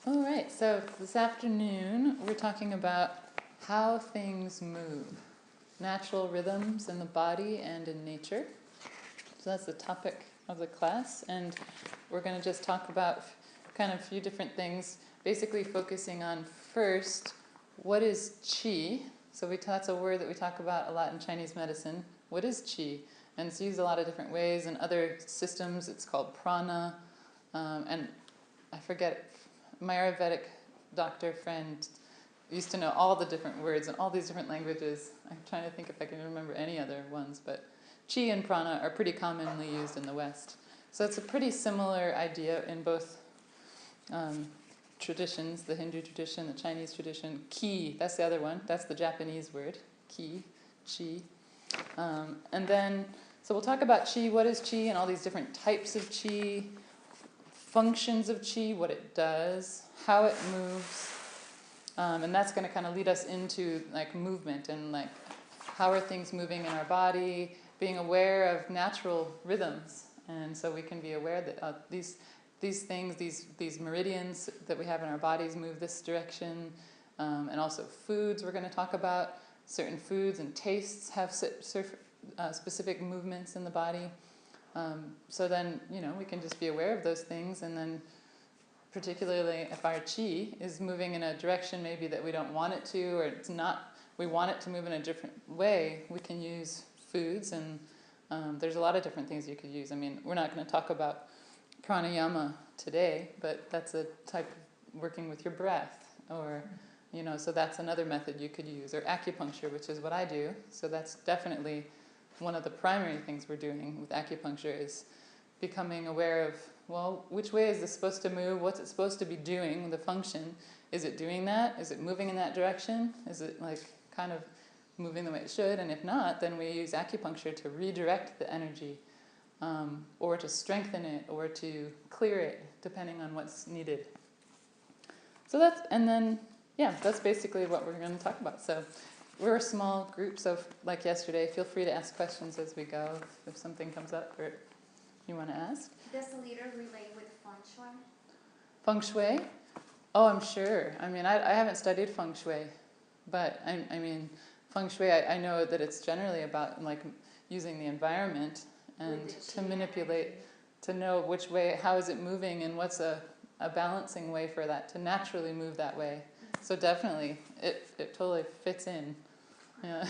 All right, so this afternoon we're talking about how things move, natural rhythms in the body and in nature. So that's the topic of the class, and we're going to just talk about kind of a few different things, basically focusing on first, what is qi? So that's a word that we talk about a lot in Chinese medicine. What is qi? And it's used a lot of different ways. In other systems, it's called prana, and I forget, my Ayurvedic doctor friend used to know all the different words in all these different languages. I'm trying to think if I can remember any other ones, but qi and prana are pretty commonly used in the West. So it's a pretty similar idea in both traditions, the Hindu tradition, the Chinese tradition. Ki, that's the other one. That's the Japanese word, ki, qi. And then, so we'll talk about qi, what is qi, and all these different types of qi, functions of qi, what it does, how it moves, and that's going to kind of lead us into like movement and like how are things moving in our body, being aware of natural rhythms, and so we can be aware that these things, these meridians that we have in our bodies move this direction, and also foods we're going to talk about. Certain foods and tastes have specific movements in the body. So then, we can just be aware of those things, and then particularly if our qi is moving in a direction maybe that we don't want it to, or it's not, we want it to move in a different way, we can use foods, and there's a lot of different things you could use. I mean, we're not going to talk about pranayama today, but that's a type of working with your breath, or, so that's another method you could use, or acupuncture, which is what I do, so that's definitely one of the primary things we're doing with acupuncture is becoming aware of, well, which way is this supposed to move? What's it supposed to be doing, the function? Is it doing that? Is it moving in that direction? Is it like kind of moving the way it should? And if not, then we use acupuncture to redirect the energy, or to strengthen it, or to clear it, depending on what's needed. So that's basically what we're going to talk about. So we're a small group, so like yesterday, feel free to ask questions as we go if something comes up or you want to ask. Does the leader relate with feng shui? Feng shui? Oh, I'm sure. I mean, I haven't studied feng shui, but I mean, feng shui, I know that it's generally about like using the environment and to manipulate, to know which way, how is it moving, and what's a balancing way for that to naturally move that way. So definitely, it totally fits in. Yeah.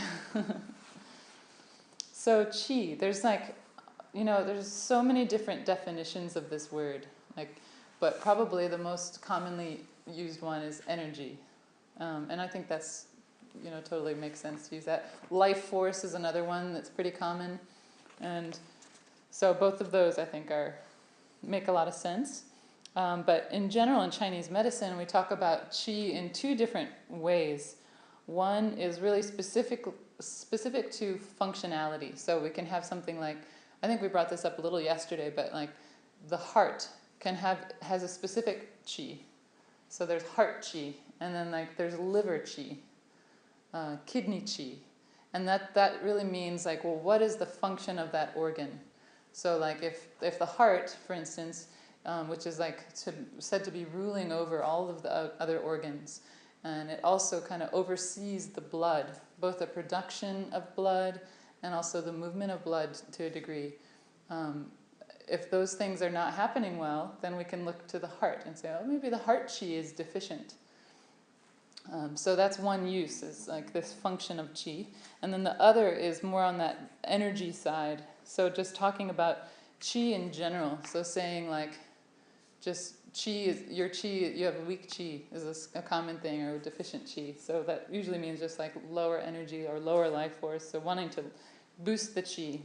So qi, there's there's so many different definitions of this word, but probably the most commonly used one is energy, and I think that's totally makes sense to use that. Life force is another one that's pretty common, and so both of those I think make a lot of sense. But in general, in Chinese medicine, we talk about qi in two different ways. One is really specific to functionality. So we can have something like, I think we brought this up a little yesterday, but like the heart has a specific qi. So there's heart qi, and then like there's liver qi, kidney qi. And that really means like, well, what is the function of that organ? So like if the heart, for instance, which is like said to be ruling over all of the other organs, and it also kind of oversees the blood, both the production of blood and also the movement of blood to a degree. If those things are not happening well, then we can look to the heart and say, oh, maybe the heart qi is deficient. So that's one use, is like this function of qi. And then the other is more on that energy side. So just talking about qi in general. So saying like, just qi is your qi, you have weak qi is a common thing, or deficient qi. So that usually means just like lower energy or lower life force. So wanting to boost the qi.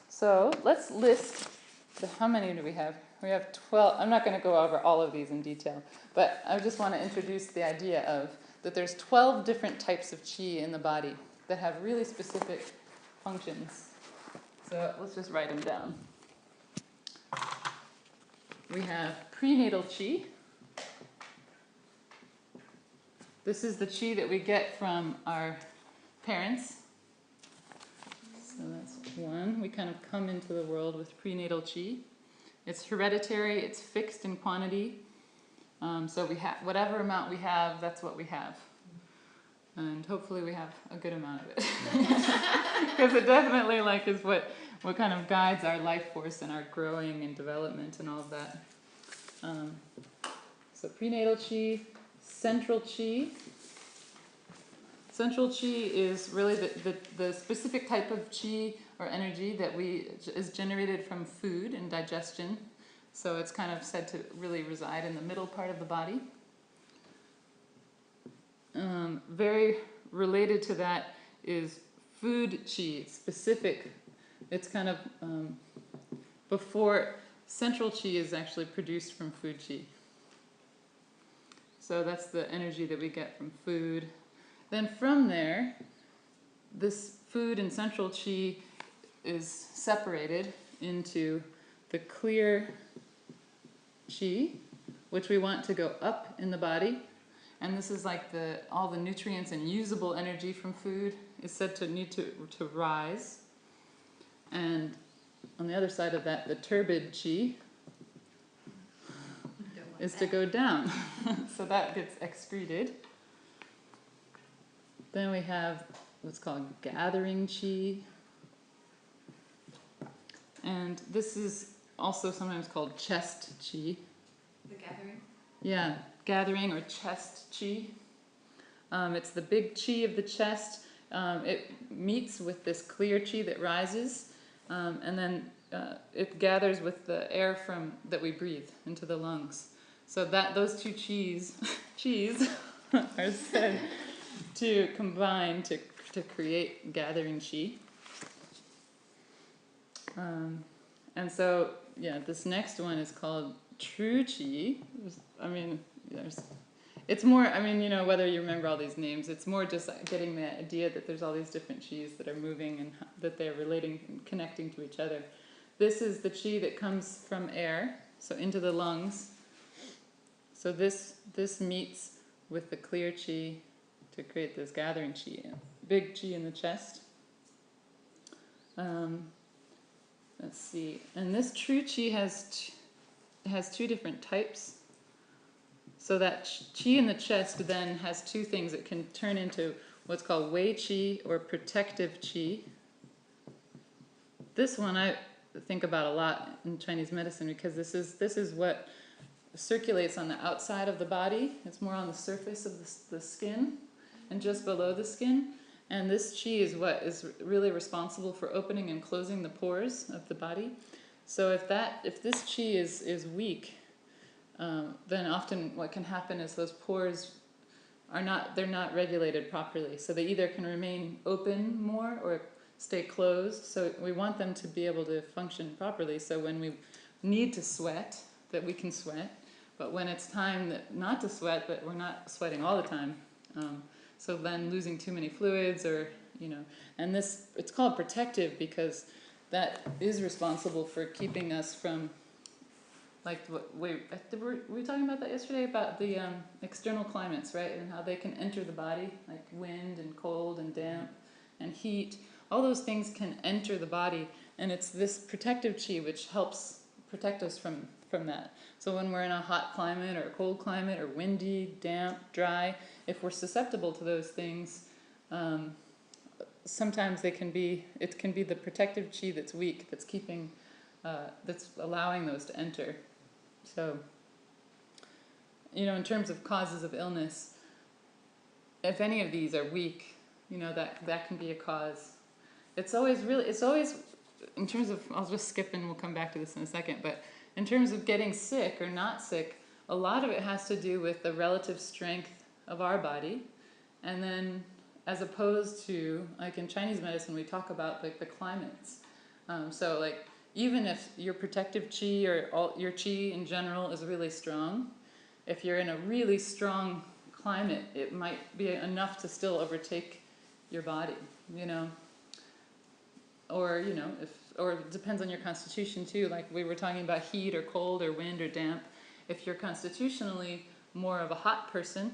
So let's list how many do we have? We have 12. I'm not going to go over all of these in detail, but I just want to introduce the idea of that there's 12 different types of qi in the body that have really specific functions. So let's just write them down. We have prenatal qi. This is the qi that we get from our parents. So that's one. We kind of come into the world with prenatal qi. It's hereditary, it's fixed in quantity. So we have whatever amount we have, that's what we have. And hopefully we have a good amount of it. Because it definitely is what kind of guides our life force and our growing and development and all of that. So prenatal chi, central chi. Central chi is really the specific type of chi or energy that is generated from food and digestion. So it's kind of said to really reside in the middle part of the body. Very related to that is food chi. It's specific. It's kind of before central chi is actually produced from food chi. So that's the energy that we get from food. Then from there, this food and central chi is separated into the clear chi, which we want to go up in the body. And this is like all the nutrients and usable energy from food is said to need to rise. And on the other side of that, the turbid chi is to go down. So that gets excreted. Then we have what's called gathering chi. And this is also sometimes called chest chi. The gathering? Yeah, gathering or chest chi. It's the big chi of the chest. It meets with this clear chi that rises, and then it gathers with the air that we breathe into the lungs. So those two chis are said to combine to create gathering chi. And so, this next one is called true chi. It's more, whether you remember all these names, it's more just getting the idea that there's all these different chis that are moving and that they're relating and connecting to each other. This is the chi that comes from air, so into the lungs. So this meets with the clear chi to create this gathering chi, big chi in the chest. Let's see, and this true chi has two different types. So that chi in the chest then has two things. It can turn into what's called wei chi or protective chi. This one I think about a lot in Chinese medicine because this is what circulates on the outside of the body. It's more on the surface of the skin and just below the skin. And this chi is what is really responsible for opening and closing the pores of the body. So if this chi is weak, then often what can happen is those pores they're not regulated properly. So they either can remain open more or stay closed. So we want them to be able to function properly. So when we need to sweat, that we can sweat. But when it's time not to sweat, but we're not sweating all the time. So then losing too many fluids and it's called protective because that is responsible for keeping us from, were we talking about that yesterday, about the external climates, right? And how they can enter the body, like wind and cold and damp and heat. All those things can enter the body, and it's this protective chi which helps protect us from that. So when we're in a hot climate or a cold climate or windy, damp, dry, if we're susceptible to those things, sometimes it can be the protective chi that's weak, that's keeping, that's allowing those to enter. So, in terms of causes of illness, if any of these are weak, that can be a cause. It's always in terms of, I'll just skip and we'll come back to this in a second, but in terms of getting sick or not sick, a lot of it has to do with the relative strength of our body. And then as opposed to, like in Chinese medicine, we talk about the climates. So even if your protective chi or your chi in general is really strong, if you're in a really strong climate, it might be enough to still overtake your body, Or, or it depends on your constitution too. Like we were talking about heat or cold or wind or damp. If you're constitutionally more of a hot person,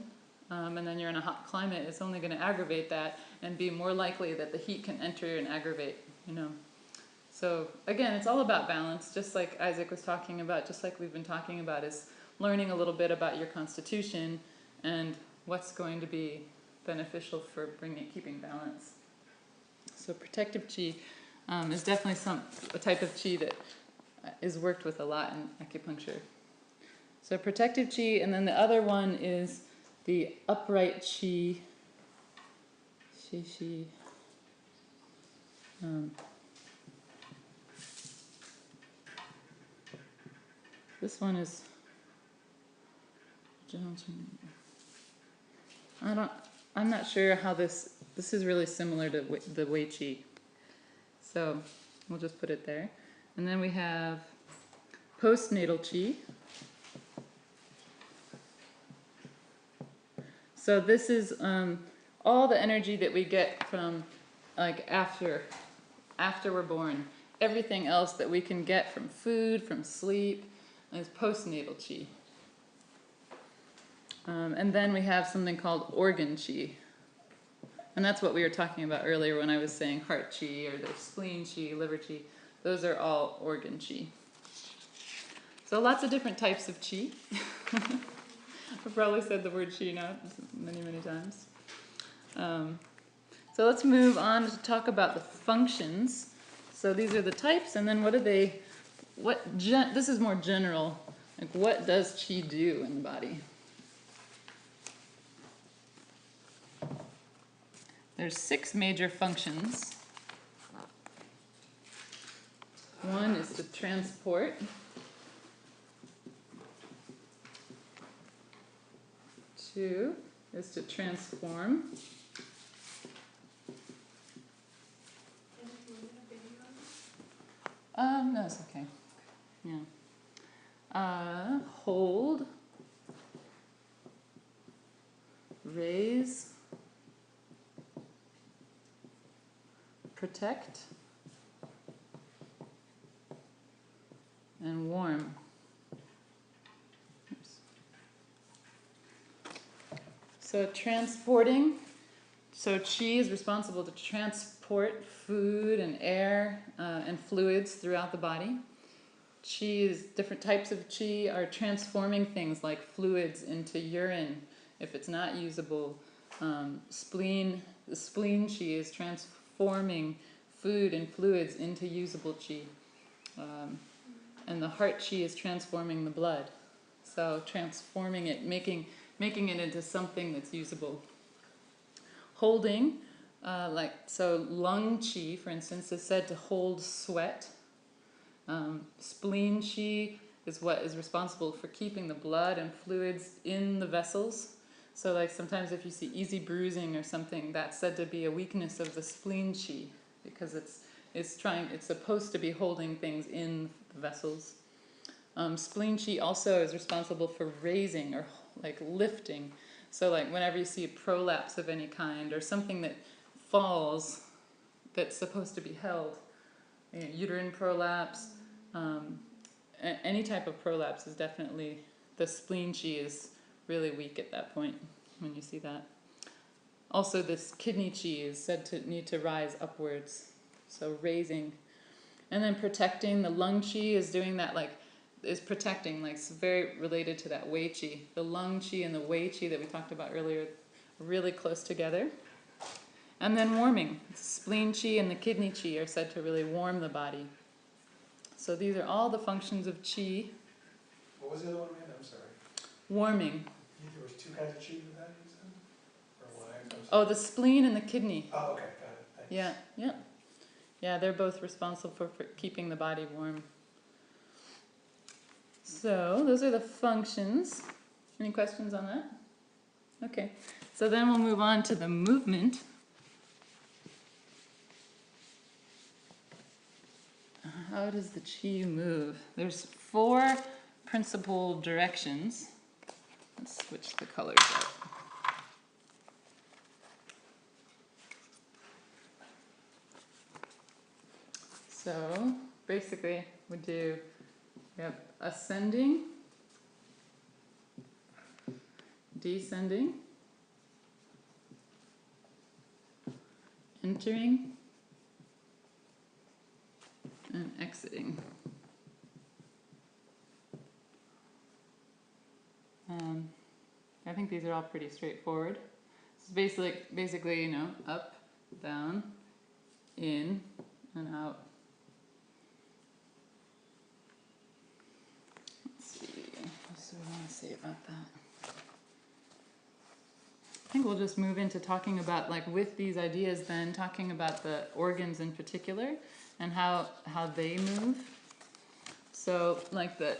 and then you're in a hot climate, it's only going to aggravate that and be more likely that the heat can enter and aggravate, So again, it's all about balance, just like Isaac was talking about, just like we've been talking about, is learning a little bit about your constitution and what's going to be beneficial for keeping balance. So protective chi is definitely a type of chi that is worked with a lot in acupuncture. So protective chi, and then the other one is the upright chi. This one is I'm not sure how this is really similar to the Wei Chi. So we'll just put it there. And then we have postnatal chi. So this is all the energy that we get from like after we're born. Everything else that we can get from food, from sleep, is postnatal chi. And then we have something called organ chi. And that's what we were talking about earlier when I was saying heart chi, or there's spleen chi, liver chi. Those are all organ chi. So lots of different types of chi. I've probably said the word chi now many, many times. So let's move on to talk about the functions. So these are the types, and then this is more general. Like, what does chi do in the body? There's 6 major functions. One is to transport. 2 is to transform. No, it's okay. Yeah. Hold. Raise. Protect. And warm. Oops. So transporting. So chi is responsible to transport food and air and fluids throughout the body. Chi is different types of chi are transforming things like fluids into urine if it's not usable. The spleen chi is transforming food and fluids into usable chi. And the heart chi is transforming the blood. So transforming it, making it into something that's usable. Holding, lung chi, for instance, is said to hold sweat. Spleen chi is what is responsible for keeping the blood and fluids in the vessels. So like sometimes if you see easy bruising or something, that's said to be a weakness of the spleen chi, because it's supposed to be holding things in the vessels. Spleen chi also is responsible for raising or like lifting. So like whenever you see a prolapse of any kind or something that falls that's supposed to be held, uterine prolapse, any type of prolapse is definitely, the spleen chi is really weak at that point when you see that. Also this kidney chi is said to need to rise upwards, so raising. And then protecting, the lung chi is doing that, is protecting, it's very related to that Wei Chi. The lung Chi and the Wei Chi that we talked about earlier are really close together. And then warming. The spleen Chi and the kidney Chi are said to really warm the body. So these are all the functions of Chi. What was the other one again? I'm sorry. Warming. There was 2 kinds of chi with that, you said? Or one? Oh, the spleen and the kidney. Oh, okay, got it. Thanks. Yeah. Yeah, they're both responsible for keeping the body warm. So those are the functions. Any questions on that? Okay, so then we'll move on to the movement. How does the chi move? There's 4 principal directions. Let's switch the colors up. So basically we have ascending, descending, entering, exiting. I think these are all pretty straightforward. It's basically, you know, up, down, in, and out. Let's see, what do we want to say about that? I think we'll just move into talking about, like, with these ideas then, talking about the organs in particular and how they move. So, like, the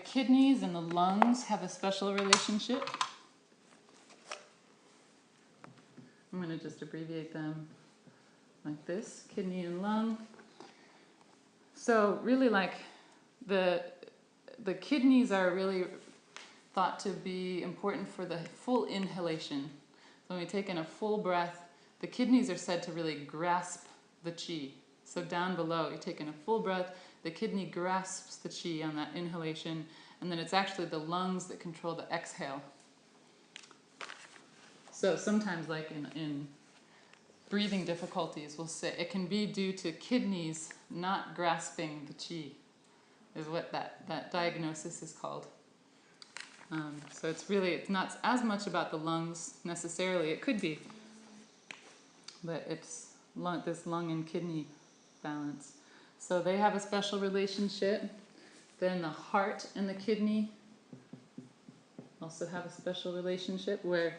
kidneys and the lungs have a special relationship. I'm going to just abbreviate them like this, kidney and lung. So really, like, the kidneys are really thought to be important for the full inhalation. So when we take in a full breath, the kidneys are said to really grasp the chi. So down below, you take in a full breath, the kidney grasps the chi on that inhalation, and then it's actually the lungs that control the exhale. So sometimes, like in breathing difficulties, we'll say it can be due to kidneys not grasping the chi, is what that diagnosis is called. So it's not as much about the lungs necessarily. It could be, but it's this lung and kidney balance. So they have a special relationship. Then the heart and the kidney also have a special relationship, where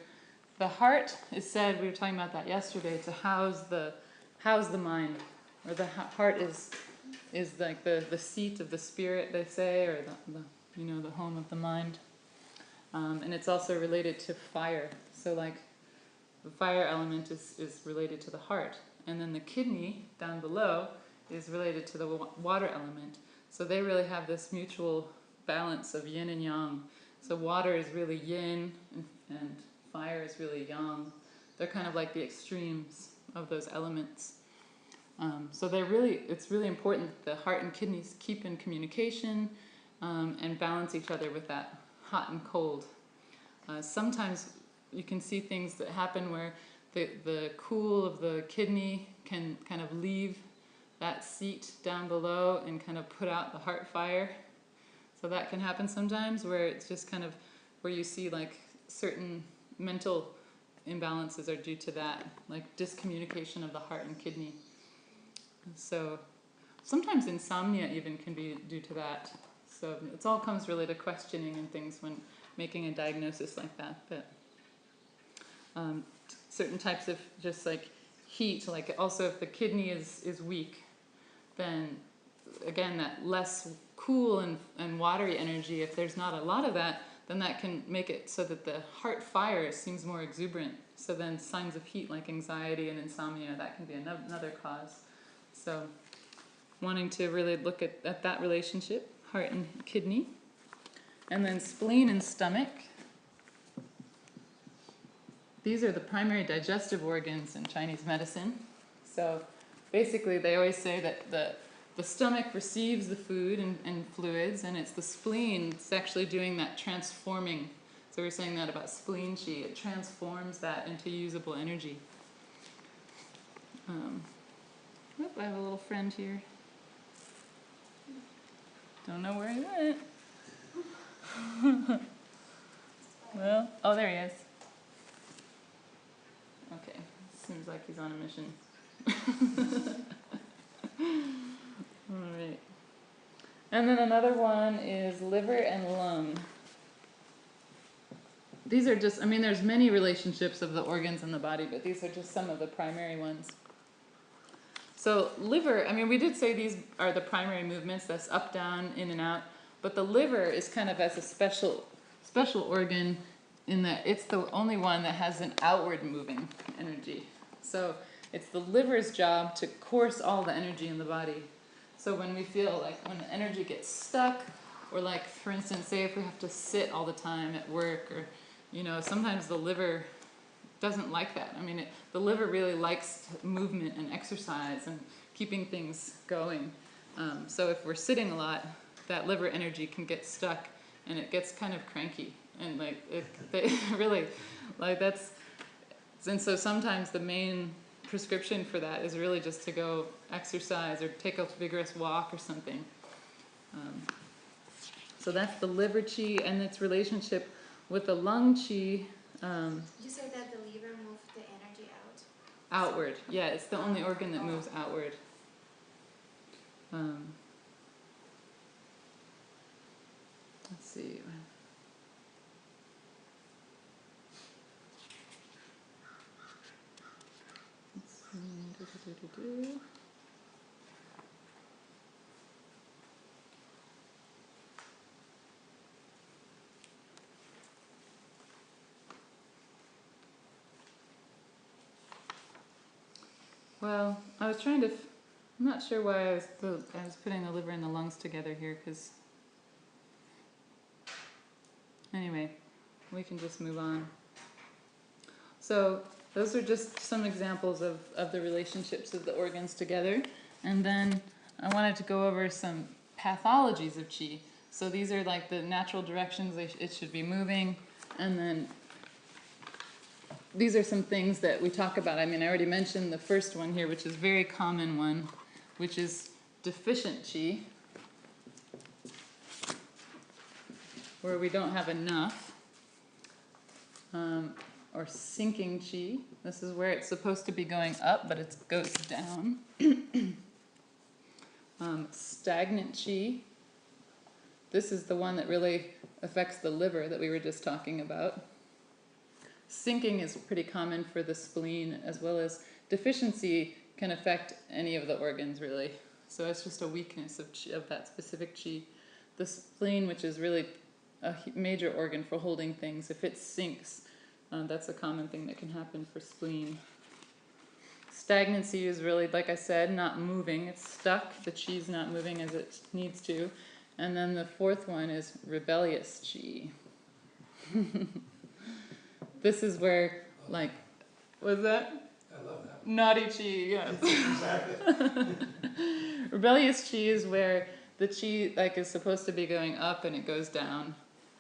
the heart is said, we were talking about that yesterday, to house the mind, or the heart is like the seat of the spirit, they say, or the home of the mind. And it's also related to fire. So, like, the fire element is related to the heart, and then the kidney down below is related to the water element. So they really have this mutual balance of yin and yang. So water is really yin, and fire is really yang. They're kind of like the extremes of those elements. So it's really important that the heart and kidneys keep in communication and balance each other with that hot and cold. Sometimes you can see things that happen where the cool of the kidney can kind of leave that seat down below and kind of put out the heart fire. So that can happen sometimes, where it's just kind of where you see, like, certain mental imbalances are due to that, like discommunication of the heart and kidney. So sometimes insomnia even can be due to that. So it all comes really to questioning and things when making a diagnosis like that. But certain types of just like heat, like also if the kidney is weak, then again that less cool and watery energy, if there's not a lot of that, then that can make it so that the heart fire seems more exuberant. So then signs of heat like anxiety and insomnia, that can be another cause. So wanting to really look at that relationship, heart and kidney. And then spleen and stomach. These are the primary digestive organs in Chinese medicine. So basically they always say that the stomach receives the food and fluids, and it's the spleen that's actually doing that transforming. So we're saying that about spleen qi. It transforms that into usable energy. I have a little friend here. Don't know where he went. Well, oh, there he is. Okay, seems like he's on a mission. All right. And then another one is liver and lung. These are just, there's many relationships of the organs in the body, but these are just some of the primary ones. So liver, we did say these are the primary movements, that's up, down, in and out, but the liver is kind of as a special organ in that it's the only one that has an outward moving energy. So it's the liver's job to course all the energy in the body. So when we feel like when the energy gets stuck, or like, for instance, say if we have to sit all the time at work, or, sometimes the liver doesn't like that. The liver really likes movement and exercise and keeping things going. So if we're sitting a lot, that liver energy can get stuck and it gets kind of cranky. And and so sometimes the main prescription for that is really just to go exercise or take a vigorous walk or something. So that's the liver chi and its relationship with the lung chi. You say that the liver moves the energy out? Outward, yeah, it's the only organ that moves outward. Let's see. Well, I was trying to. I'm not sure why I was putting the liver and the lungs together here, because. Anyway, we can just move on. So those are just some examples of the relationships of the organs together. And then I wanted to go over some pathologies of qi. So these are like the natural directions it should be moving. And then these are some things that we talk about. I mean, I already mentioned the first one here, which is a very common one, which is deficient qi, where we don't have enough. Or sinking qi. This is where it's supposed to be going up, but it goes down. Stagnant qi. This is the one that really affects the liver that we were just talking about. Sinking is pretty common for the spleen, as well as deficiency can affect any of the organs, really. So it's just a weakness of qi, of that specific qi. The spleen, which is really a major organ for holding things, if it sinks, that's a common thing that can happen for spleen. Stagnancy is really, like I said, not moving. It's stuck. The chi's not moving as it needs to. And then the fourth one is rebellious chi. This is where, like, what's that? I love that. Naughty chi, yes. Exactly. Rebellious chi is where the chi like is supposed to be going up and it goes down,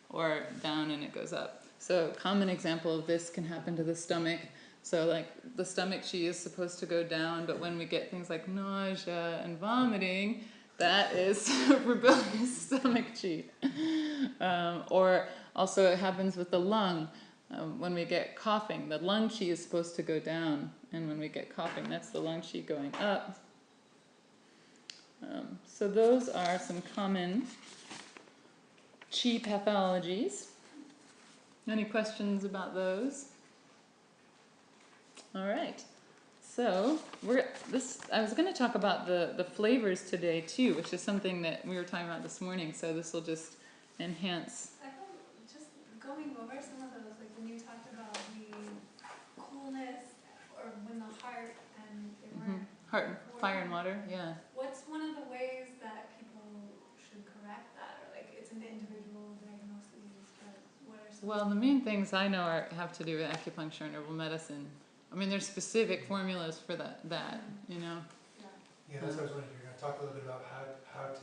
or down and it goes up. So a common example of this can happen to the stomach. So like the stomach chi is supposed to go down, but when we get things like nausea and vomiting, that is rebellious stomach chi. Or also it happens with the lung. When we get coughing, the lung chi is supposed to go down, and when we get coughing, that's the lung chi going up. So those are some common chi pathologies. Any questions about those? All right. So I was going to talk about the flavors today too, which is something that we were talking about this morning. So this will just enhance. I thought just going over some of those, like when you talked about the coolness, or when the heart and they weren't. Heart, fire and water. Yeah. What's one of the ways that people should correct that, or like it's an individual diagnosis? But what are some? Well, the main things I know have to do with acupuncture and herbal medicine. I mean, there's specific formulas for that, you know. Yeah, that's what I was wondering. You're going to talk a little bit about how to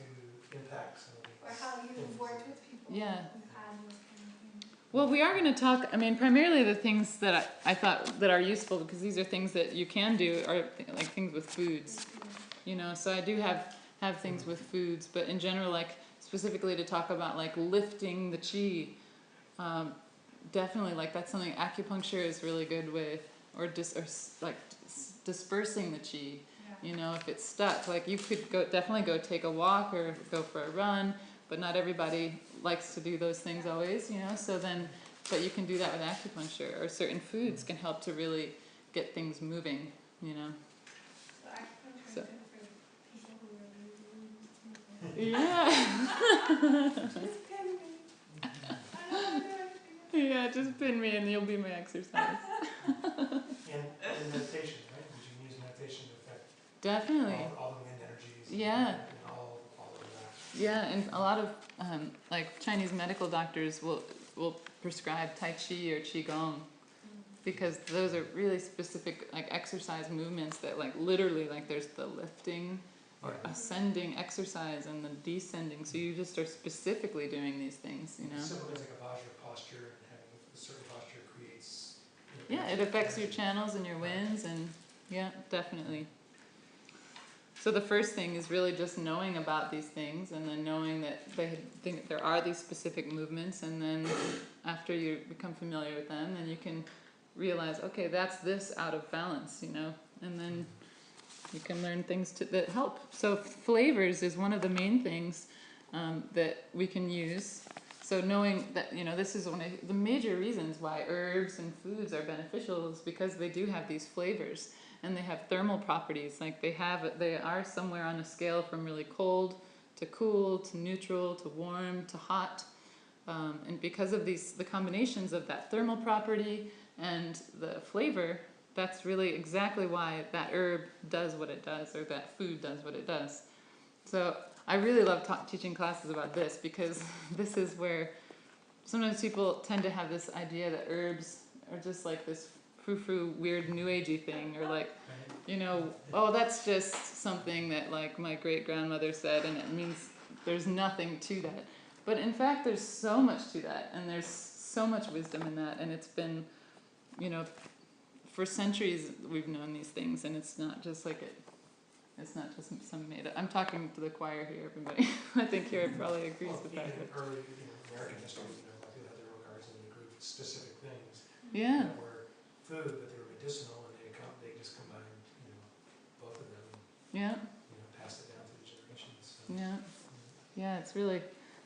impact some of these. Or how you've worked with people Yeah. who've had those kind of things. Well, we are going to talk, I mean, primarily the things that I thought that are useful, because these are things that you can do, are like things with foods, you know. So I do have things with foods, but in general, like specifically to talk about like lifting the chi, definitely like that's something acupuncture is really good with, or dispersing the chi. Yeah. You know, if it's stuck, like you could definitely go take a walk or go for a run, but not everybody likes to do those things always, you know. So then, but you can do that with acupuncture, or certain foods can help to really get things moving, you know. So acupuncture is So. good for people who are Yeah. really Just pin me. I don't want to do anything. Yeah, just pin me and you'll be my exercise. And meditation, right? Because you can use meditation to affect Definitely. all the wind energies. Yeah. And all of that. Yeah, and a lot of like Chinese medical doctors will prescribe Tai Chi or Qigong, because those are really specific like exercise movements that like literally like there's the lifting or ascending exercise and the descending. So you just are specifically doing these things, you know. Simple things like a posture, and having a certain posture creates. Yeah, it affects your channels and your winds, and Yeah, definitely. So the first thing is really just knowing about these things, and then knowing that there are these specific movements, and then after you become familiar with them, then you can realize, okay, that's this out of balance, and then you can learn things that help. So flavors is one of the main things that we can use. So knowing that, this is one of the major reasons why herbs and foods are beneficial is because they do have these flavors. And they have thermal properties, like they are somewhere on a scale from really cold to cool to neutral to warm to hot, and because of the combinations of that thermal property and the flavor, that's really exactly why that herb does what it does, or that food does what it does. So I really love teaching classes about this, because this is where sometimes people tend to have this idea that herbs are just like this frou-frou weird new agey thing, or like, oh, that's just something that like my great grandmother said and it means there's nothing to that. But in fact there's so much to that, and there's so much wisdom in that, and it's been, for centuries we've known these things, and it's not just it's not just some made up. I'm talking to the choir here, everybody. I think here probably agrees with that. Even early American history, like they had the row cards and they grouped specific things Yeah. that were food, but they were medicinal, and they just combined, both of them, Yeah. and, passed it down through the generations. So, Yeah, it's really,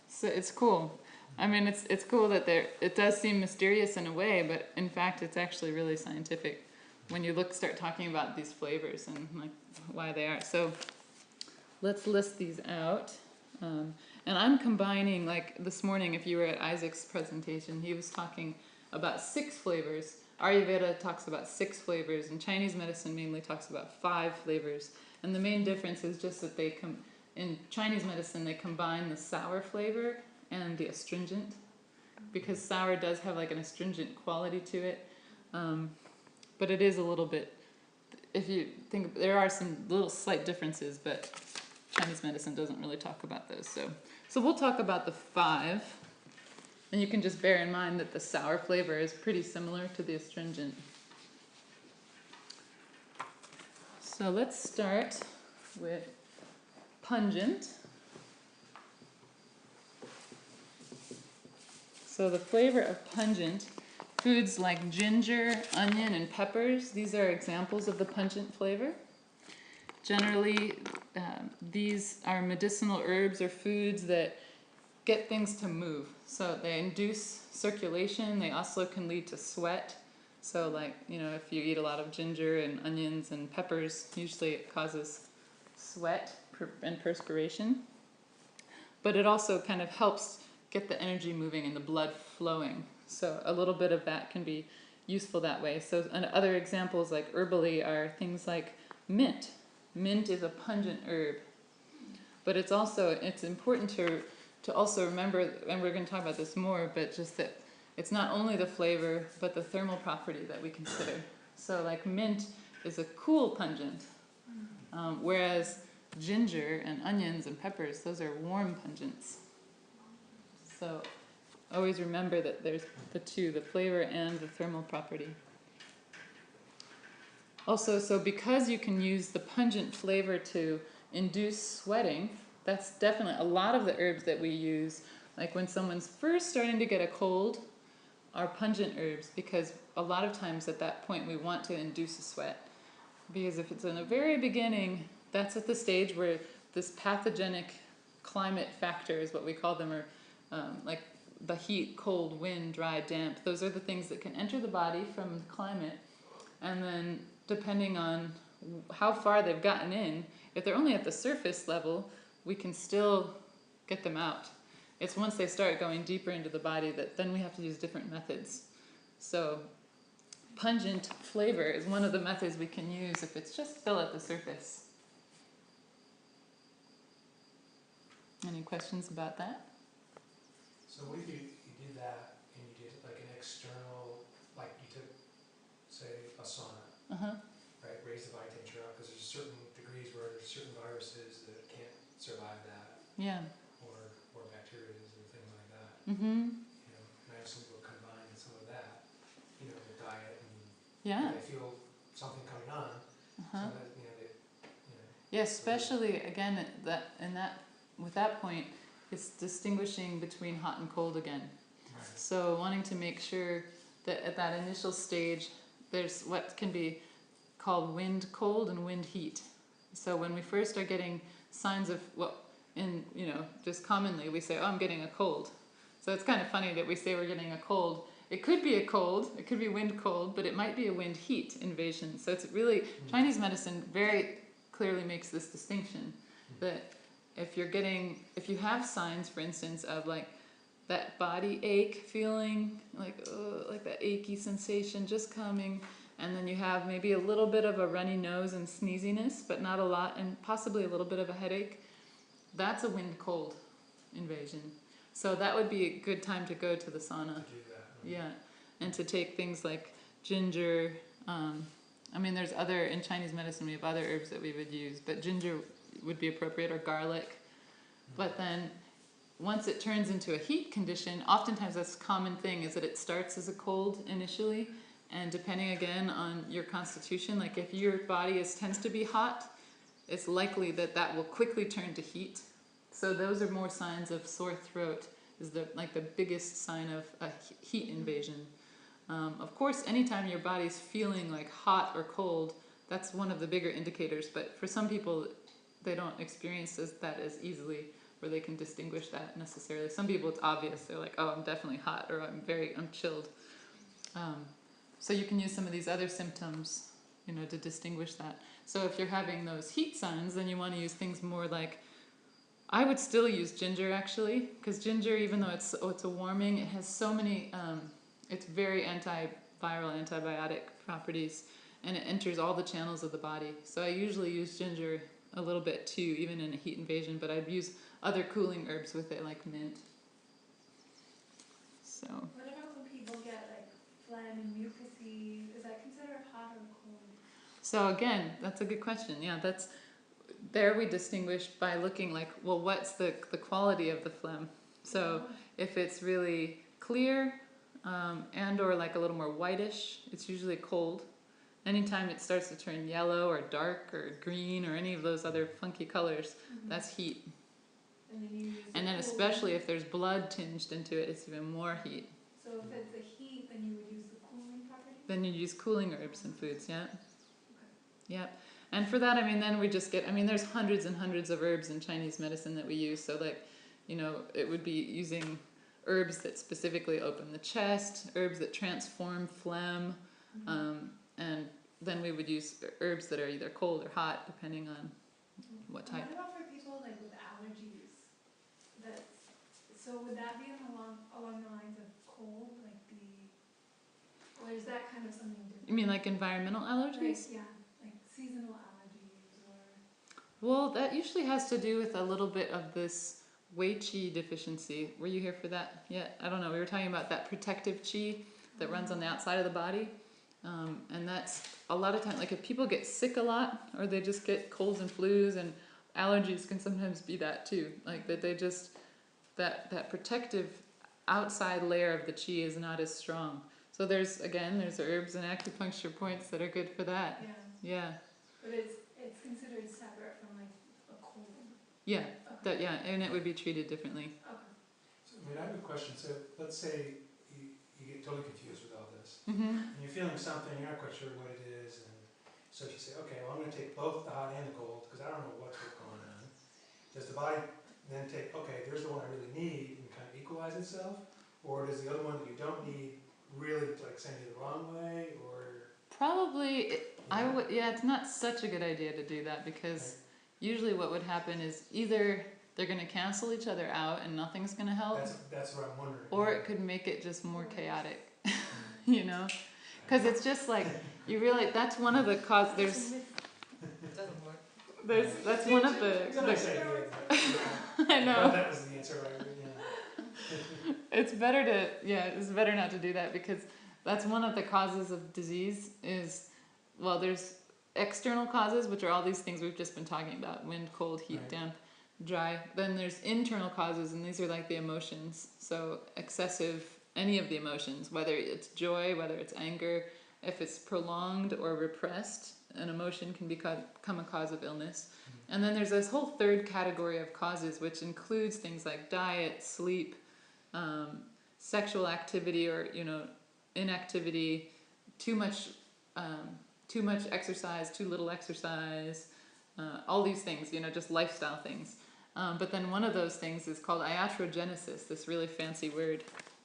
so it's cool. I mean, it's cool that it does seem mysterious in a way, but in fact it's actually really scientific when you start talking about these flavors and like why they are. So let's list these out. And I'm combining, like this morning, if you were at Isaac's presentation, he was talking about 6 flavors. Ayurveda talks about 6 flavors, and Chinese medicine mainly talks about 5 flavors. And the main difference is just that in Chinese medicine, they combine the sour flavor and the astringent, because sour does have like an astringent quality to it. But it is a little bit, if you think, there are some little slight differences, but Chinese medicine doesn't really talk about those. So we'll talk about the 5, and you can just bear in mind that the sour flavor is pretty similar to the astringent. So let's start with pungent. So the flavor of pungent, foods like ginger, onion, and peppers, these are examples of the pungent flavor. Generally, these are medicinal herbs or foods that get things to move. So they induce circulation. They also can lead to sweat. So like, if you eat a lot of ginger and onions and peppers, usually it causes sweat and perspiration. But it also kind of helps get the energy moving and the blood flowing. So a little bit of that can be useful that way. So other examples like herbally are things like mint. Mint is a pungent herb. But it's important to also remember, and we're going to talk about this more, but just that it's not only the flavor, but the thermal property that we consider. So like mint is a cool pungent, whereas ginger and onions and peppers, those are warm pungents. So always remember that there's the two, the flavor and the thermal property. Also, so because you can use the pungent flavor to induce sweating, that's definitely a lot of the herbs that we use, like when someone's first starting to get a cold, are pungent herbs, because a lot of times at that point we want to induce a sweat. Because if it's in the very beginning, that's at the stage where this pathogenic climate factor is what we call them, or like the heat, cold, wind, dry, damp. Those are the things that can enter the body from the climate, and then depending on how far they've gotten in, if they're only at the surface level, we can still get them out. It's once they start going deeper into the body that then we have to use different methods. So pungent flavor is one of the methods we can use if it's just still at the surface. Any questions about that? So what if you did that and you did like an external, like you took, say, a sauna, right? Raise the body temperature up, because there's certain degrees where there's certain viruses that can't survive that, Yeah. or bacteria and things like that. Mm-hmm. And I have some people combine some of that, with diet, and Yeah. if they feel something coming on, Sometimes, they. Yeah, especially again with that point, it's distinguishing between hot and cold again. Right. So wanting to make sure that at that initial stage, there's what can be called wind cold and wind heat. So when we first are getting signs of just commonly we say, oh, I'm getting a cold. So it's kind of funny that we say we're getting a cold. It could be a cold, it could be wind cold, but it might be a wind heat invasion. So it's really, Chinese medicine very clearly makes this distinction that if you have signs, for instance, of like that body ache feeling, like that achy sensation just coming, and then you have maybe a little bit of a runny nose and sneeziness, but not a lot, and possibly a little bit of a headache, that's a wind cold invasion. So that would be a good time to go to the sauna. To do that. Yeah, and to take things like ginger. There's in Chinese medicine we have other herbs that we would use, but ginger would be appropriate, or garlic. But then once it turns into a heat condition, oftentimes that's a common thing, is that it starts as a cold initially, and depending again on your constitution, like if your body tends to be hot, it's likely that will quickly turn to heat. So those are more signs of sore throat, is the biggest sign of a heat invasion. Of course, anytime your body's feeling like hot or cold, that's one of the bigger indicators, but for some people, they don't experience that as easily, where they can distinguish that necessarily. Some people it's obvious, they're like, oh, I'm definitely hot, or I'm chilled. So you can use some of these other symptoms, to distinguish that. So if you're having those heat signs, then you want to use things more like, I would still use ginger actually, because ginger, even though it's a warming, it has so many, it's very antiviral, antibiotic properties, and it enters all the channels of the body. So I usually use ginger a little bit too, even in a heat invasion, but I'd use other cooling herbs with it, like mint. So. What about when people get like phlegm and mucousy? Is that considered hot or cold? So again, that's a good question. Yeah, there we distinguish by looking like, well, what's the quality of the phlegm? So if it's really clear and or like a little more whitish, it's usually cold. Anytime it starts to turn yellow or dark or green or any of those other funky colors, that's heat. And then especially if there's blood tinged into it, it's even more heat. So if it's a heat, then you would use the cooling property? Then you use cooling herbs and foods, yeah. Okay. Yeah. And for that, then we just there's hundreds and hundreds of herbs in Chinese medicine that we use. So it would be using herbs that specifically open the chest, herbs that transform phlegm, and then we would use herbs that are either cold or hot, depending on what type. What about for people like with allergies? So would that be along the lines of cold, or is that kind of something different? You mean like environmental allergies? Like seasonal allergies or... Well, that usually has to do with a little bit of this Wei Qi deficiency. Were you here for that yet? I don't know. We were talking about that protective qi that runs on the outside of the body. And that's a lot of times, like if people get sick a lot, or they just get colds and flus, and allergies can sometimes be that too. Like that they just, that protective outside layer of the qi is not as strong. So there's herbs and acupuncture points that are good for that. Yeah. But it's considered separate from like a cold. Yeah. Okay. And it would be treated differently. Okay. So, I have a question. So let's say you get totally confused with all this. Mm-hmm. And you're feeling something, you're not quite sure what it is, and so if you say, okay, well I'm going to take both the hot and the cold, because I don't know what's going on. Does the body then take, okay, there's the one I really need, and kind of equalize itself? Or does the other one that you don't need really send you the wrong way, or? Probably, it's not such a good idea to do that, because usually what would happen is either they're going to cancel each other out and nothing's going to help. That's what I'm wondering. Or it could make it just more chaotic, because it's just like, you realize that's one of the causes, that's one of the, I know. That was the answer, right? It's better not to do that, because that's one of the causes of disease is, well, there's external causes, which are all these things we've just been talking about, wind, cold, heat, Right. damp, dry. Then there's internal causes, and these are like the emotions. So excessive, any of the emotions, whether it's joy, whether it's anger, if it's prolonged or repressed, an emotion can become a cause of illness. And then there's this whole third category of causes, which includes things like diet, sleep, sexual activity or inactivity, too much exercise, too little exercise, all these things, just lifestyle things. But then one of those things is called iatrogenesis, this really fancy word.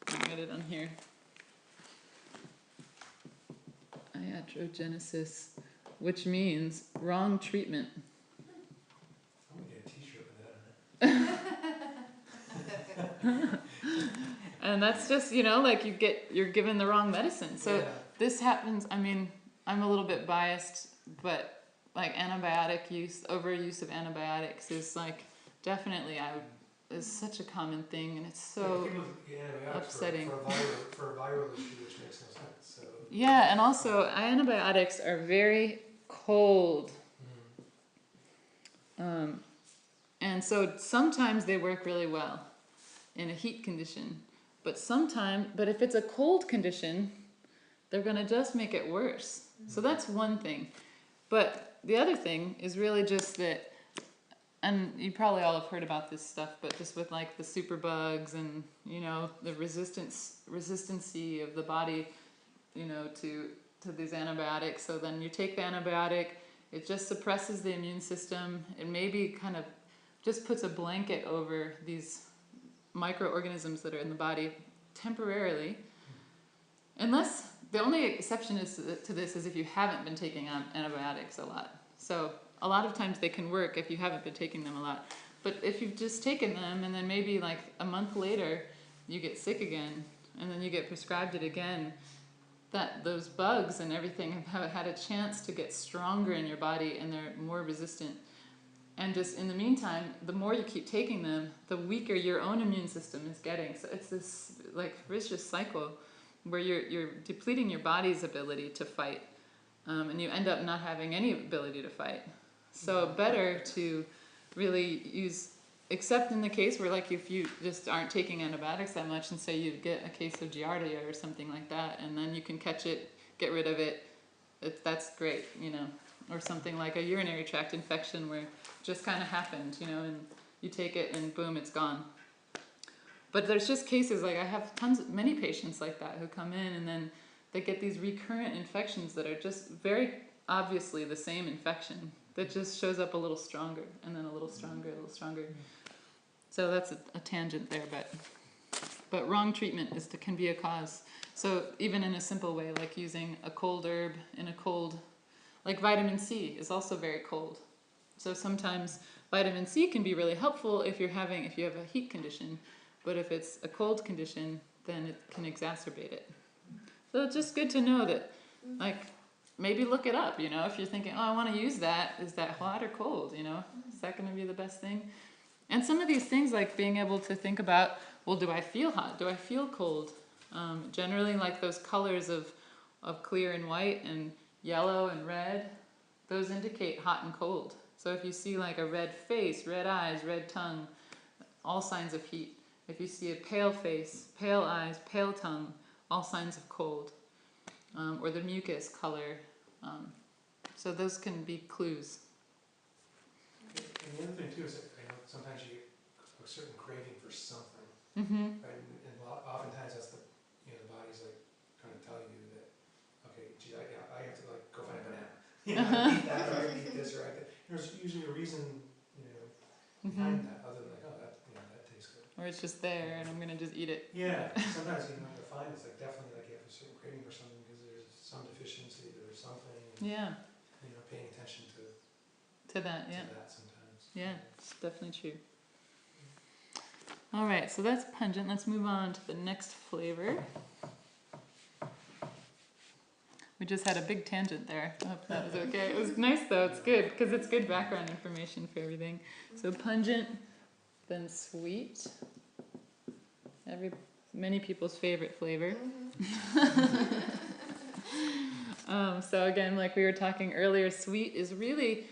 I'll write it on here. Iatrogenesis, which means wrong treatment. I'm gonna get a t-shirt with that on it. And that's just, like you're given the wrong medicine. So Yeah. this happens, I'm a little bit biased, but like antibiotic use, overuse of antibiotics is like definitely is such a common thing, and it's so people get antibiotics upsetting. for a viral issue, which makes no sense. So. Yeah, and also antibiotics are very cold. And so sometimes they work really well in a heat condition, but if it's a cold condition, they're going to just make it worse. So that's one thing. But the other thing is really just that, and you probably all have heard about this stuff, but just with like the superbugs and, the resistancy of the body, to these antibiotics. So then you take the antibiotic, it just suppresses the immune system. It maybe kind of just puts a blanket over these microorganisms that are in the body temporarily. Unless, the only exception to this is if you haven't been taking antibiotics a lot. So a lot of times they can work if you haven't been taking them a lot. But if you've just taken them and then maybe like a month later you get sick again and then you get prescribed it again, that those bugs and everything have had a chance to get stronger in your body and they're more resistant. And just in the meantime, the more you keep taking them, the weaker your own immune system is getting. So it's this like vicious cycle where you're depleting your body's ability to fight, and you end up not having any ability to fight. So better to really use, except in the case where like if you just aren't taking antibiotics that much and say you get a case of Giardia or something like that, and then you can catch it, get rid of it, that's great, or something like a urinary tract infection where it just kind of happened, and you take it and boom, it's gone. But there's just cases, like I have many patients like that who come in and then they get these recurrent infections that are just very obviously the same infection that just shows up a little stronger and then a little stronger, a little stronger. So that's a tangent there, but wrong treatment can be a cause. So even in a simple way, like using a cold herb in a cold, like vitamin C is also very cold. So sometimes vitamin C can be really helpful if you have a heat condition, but if it's a cold condition, then it can exacerbate it. So it's just good to know that, like, maybe look it up, if you're thinking, oh, I want to use that, is that hot or cold, Is that going to be the best thing? And some of these things, like being able to think about, well, do I feel hot? Do I feel cold? Generally, like those colors of clear and white and yellow and red, those indicate hot and cold. So if you see like a red face, red eyes, red tongue, all signs of heat. If you see a pale face, pale eyes, pale tongue, all signs of cold. Or the mucus color. So those can be clues. And the other thing too is that I know sometimes you get a certain craving for something, Mm-hmm. right? And oftentimes that's the body's like trying to tell you that, okay, gee, I have to like go find a banana. I eat that, or I eat this, or I eat that. There's usually a reason, behind that, other than like, oh, that tastes good. Or it's just there and I'm going to just eat it. Yeah, sometimes you'll find it's like definitely like you have a certain craving for something because there's some deficiency, there's something. Yeah. Paying attention to that, yeah. To that sometimes. Yeah, it's definitely true. All right, so that's pungent. Let's move on to the next flavor. We just had a big tangent there. I hope that was okay. It was nice though. It's good because it's good background information for everything. So pungent, then sweet. Many people's favorite flavor. So again, like we were talking earlier, sweet is really.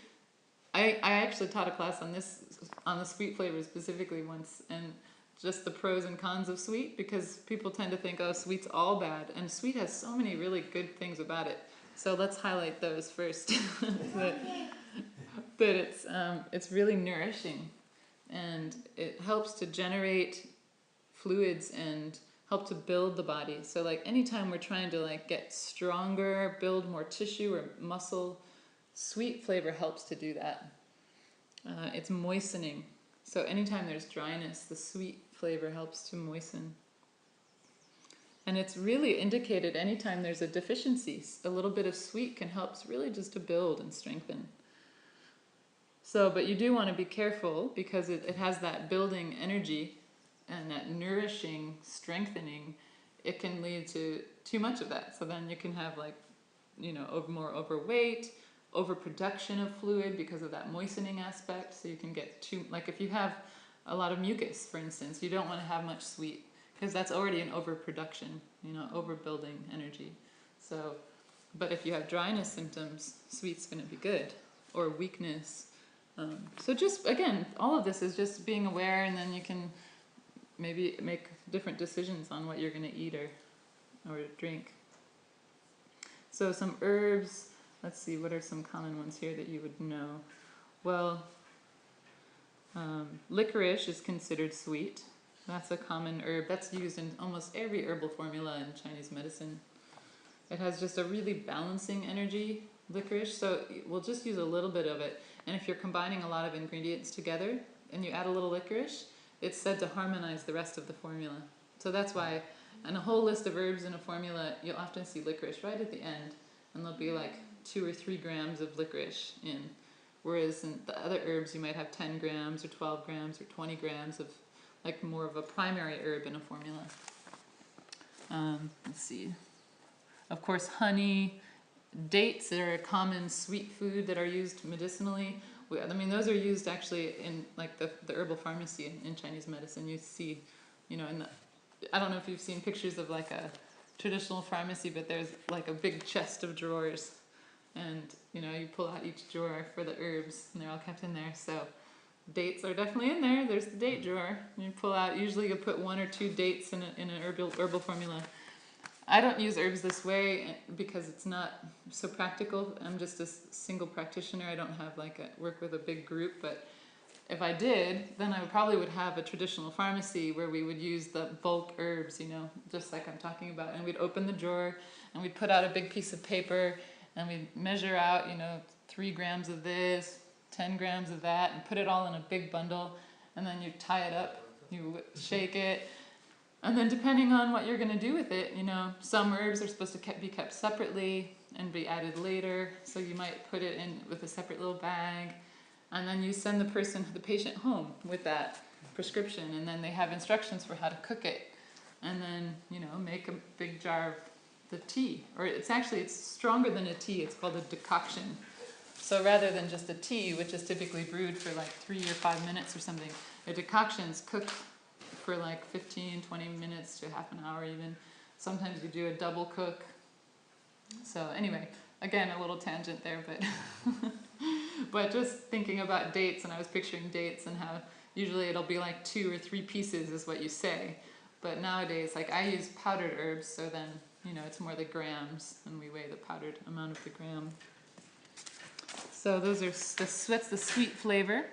I actually taught a class on the sweet flavor specifically once, and just the pros and cons of sweet, because people tend to think, oh, sweet's all bad, and sweet has so many really good things about it. So let's highlight those first. That it's really nourishing, and it helps to generate fluids and help to build the body. So like anytime we're trying to like get stronger, build more tissue or muscle, sweet flavor helps to do that. It's moistening. So anytime there's dryness, the sweet flavor helps to moisten. And it's really indicated anytime there's a deficiency. A little bit of sweet can help really just to build and strengthen. So, but you do want to be careful because it has that building energy and that nourishing, strengthening. It can lead to too much of that. So then you can have like, you know, more overweight, overproduction of fluid because of that moistening aspect. So you can get too, like if you have a lot of mucus, for instance, you don't want to have much sweet because that's already an overproduction, you know, overbuilding energy. So, but if you have dryness symptoms, sweet's going to be good, or weakness. So just, again, all of this is just being aware, and then you can maybe make different decisions on what you're going to eat or drink. So some herbs, let's see, what are some common ones here that you would know? Well, licorice is considered sweet. That's a common herb. That's used in almost every herbal formula in Chinese medicine. It has just a really balancing energy, licorice, so we'll just use a little bit of it. And if you're combining a lot of ingredients together and you add a little licorice, it's said to harmonize the rest of the formula. So that's why in a whole list of herbs in a formula, you'll often see licorice right at the end, and there'll be like 2 or 3 grams of licorice in. Whereas in the other herbs, you might have 10 grams or 12 grams or 20 grams of like more of a primary herb in a formula. Let's see. Of course, honey, dates are a common sweet food that are used medicinally. I mean, those are used actually in like the herbal pharmacy in Chinese medicine. You see, you know, I don't know if you've seen pictures of like a traditional pharmacy, but there's like a big chest of drawers, and you know, you pull out each drawer for the herbs, and they're all kept in there. So dates are definitely in there. There's the date drawer. You pull out. Usually, you'll put 1 or 2 dates in an herbal formula. I don't use herbs this way because it's not so practical. I'm just a single practitioner. I don't have work with a big group, but if I did, then I would have a traditional pharmacy where we would use the bulk herbs, you know, just like I'm talking about. And we'd open the drawer and we'd put out a big piece of paper and we'd measure out, you know, 3 grams of this, 10 grams of that, and put it all in a big bundle. And then you tie it up, you shake it. And then depending on what you're going to do with it, you know, some herbs are supposed to be kept separately and be added later. So you might put it in with a separate little bag. And then you send the patient home with that prescription. And then they have instructions for how to cook it. And then, you know, make a big jar of the tea. Or it's stronger than a tea. It's called a decoction. So rather than just a tea, which is typically brewed for like 3 or 5 minutes or something, a decoction's cooked for like 15, 20 minutes to half an hour even. Sometimes you do a double cook. So anyway, again, a little tangent there, but but just thinking about dates, and I was picturing dates and how usually it'll be like 2 or 3 pieces is what you say. But nowadays, like I use powdered herbs, so then, you know, it's more the grams, and we weigh the powdered amount of the gram. So those are that's the sweet flavor.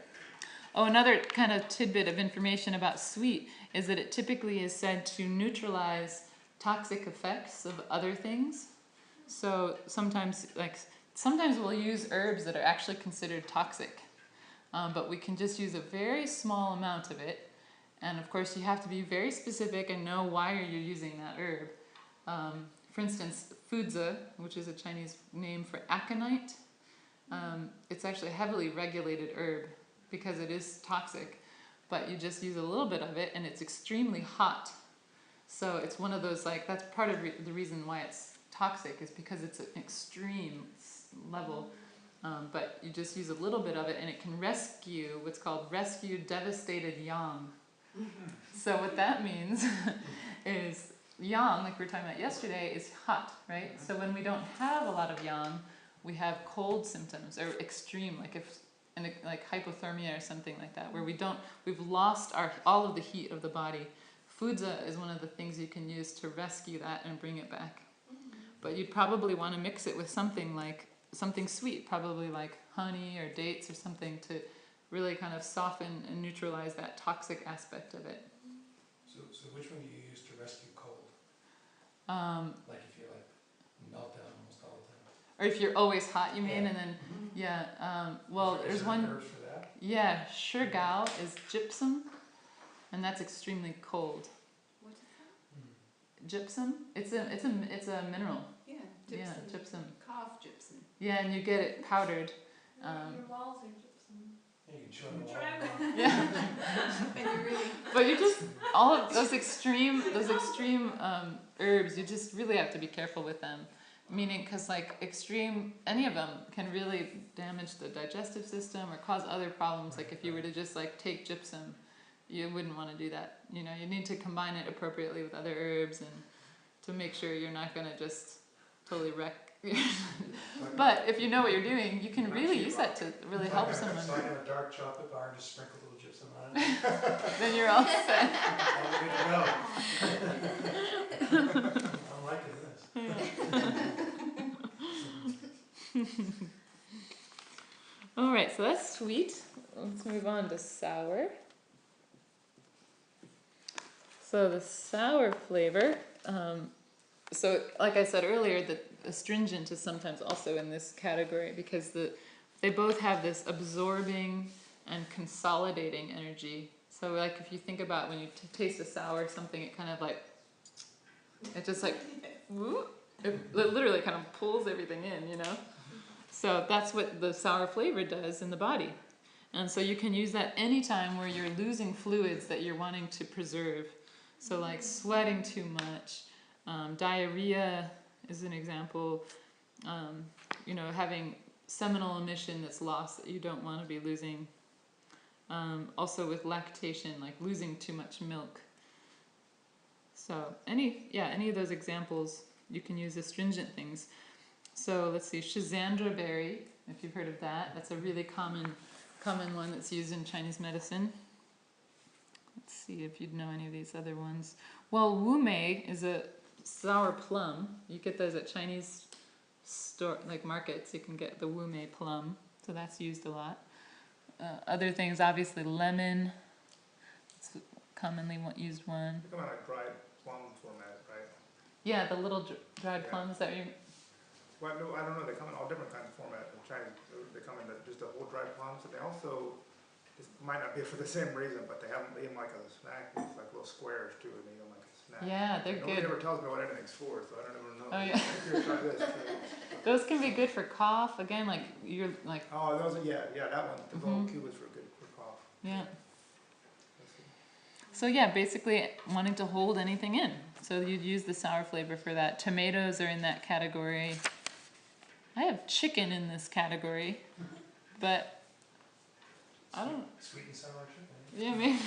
Oh, another kind of tidbit of information about sweet is that it typically is said to neutralize toxic effects of other things. So sometimes we'll use herbs that are actually considered toxic, but we can just use a very small amount of it. And of course, you have to be very specific and know why you're using that herb. For instance, fuzhe, which is a Chinese name for aconite, it's actually a heavily regulated herb, because it is toxic, but you just use a little bit of it and it's extremely hot. So it's one of those, that's part of the reason why it's toxic, is because it's an extreme level. But you just use a little bit of it and it can rescue what's called devastated yang. So what that means is yang, like we were talking about yesterday, is hot, right? So when we don't have a lot of yang, we have cold symptoms, or extreme, like if like hypothermia or something like that, where we've lost all of the heat of the body. Fudza is one of the things you can use to rescue that and bring it back. But you'd probably want to mix it with something sweet, probably like honey or dates or something, to really kind of soften and neutralize that toxic aspect of it. So which one do you use to rescue cold? Like if you're like melt down almost all the time. Or if you're always hot, you mean, Yeah. and then well, Is there's there one. herbs for that? Yeah, Shirgao is gypsum, and that's extremely cold. What's it Gypsum, it's a mineral. Yeah, Yeah, gypsum. Cough gypsum. Yeah, and you get it powdered. Your walls are gypsum. Yeah, you can show them all. Try one. Yeah. And you really. But you just all of those extreme herbs, you just really have to be careful with them. Meaning, because like any of them can really damage the digestive system or cause other problems. Like if you were to just like take gypsum, you wouldn't want to do that. You know, you need to combine it appropriately with other herbs and to make sure you're not going to just totally wreck. But if you know what you're doing, you can really use that to really help someone. So I have a dark chocolate bar and just sprinkle a little gypsum on it. Then you're all set. I'm good to go. I'm liking this. All right, so that's sweet. Let's move on to sour. So the sour flavor, so like I said earlier, the astringent is sometimes also in this category because they both have this absorbing and consolidating energy. So like if you think about when you taste a sour something, it kind of like, it just like, whoop, it literally kind of pulls everything in, you know? So that's what the sour flavor does in the body. And so you can use that anytime where you're losing fluids that you're wanting to preserve. So like sweating too much, diarrhea is an example, having seminal emission that's lost that you don't want to be losing. Also with lactation, like losing too much milk. So any of those examples, you can use astringent things. So let's see, Schizandra berry, if you've heard of that. That's a really common one that's used in Chinese medicine. Let's see if you'd know any of these other ones. Well, wu mei is a sour plum. You get those at Chinese store, like markets. You can get the wu mei plum. So that's used a lot. Other things, obviously lemon. It's a commonly used one. They come in like dried plum format, right? Yeah, the little dried Yeah. plums that you. Well, no, I don't know. They come in all different kinds of format. In Chinese, they come in just the whole dried plums, and they also, this might not be for the same reason, but they have them eat them like a snack, with like little squares too, and they eat them like a snack. Yeah, they're Nobody good. ever tells me what anything's for, so I don't ever know. Oh, yeah. Here, try this. Those can be good for cough. Again, like you're like, Oh, those are, that one, the little cube is for good for cough. yeah. Let's see. So yeah, basically wanting to hold anything in. So you'd use the sour flavor for that. Tomatoes are in that category. I have chicken in this category, but I don't. Sweet and sour chicken. Yeah, maybe.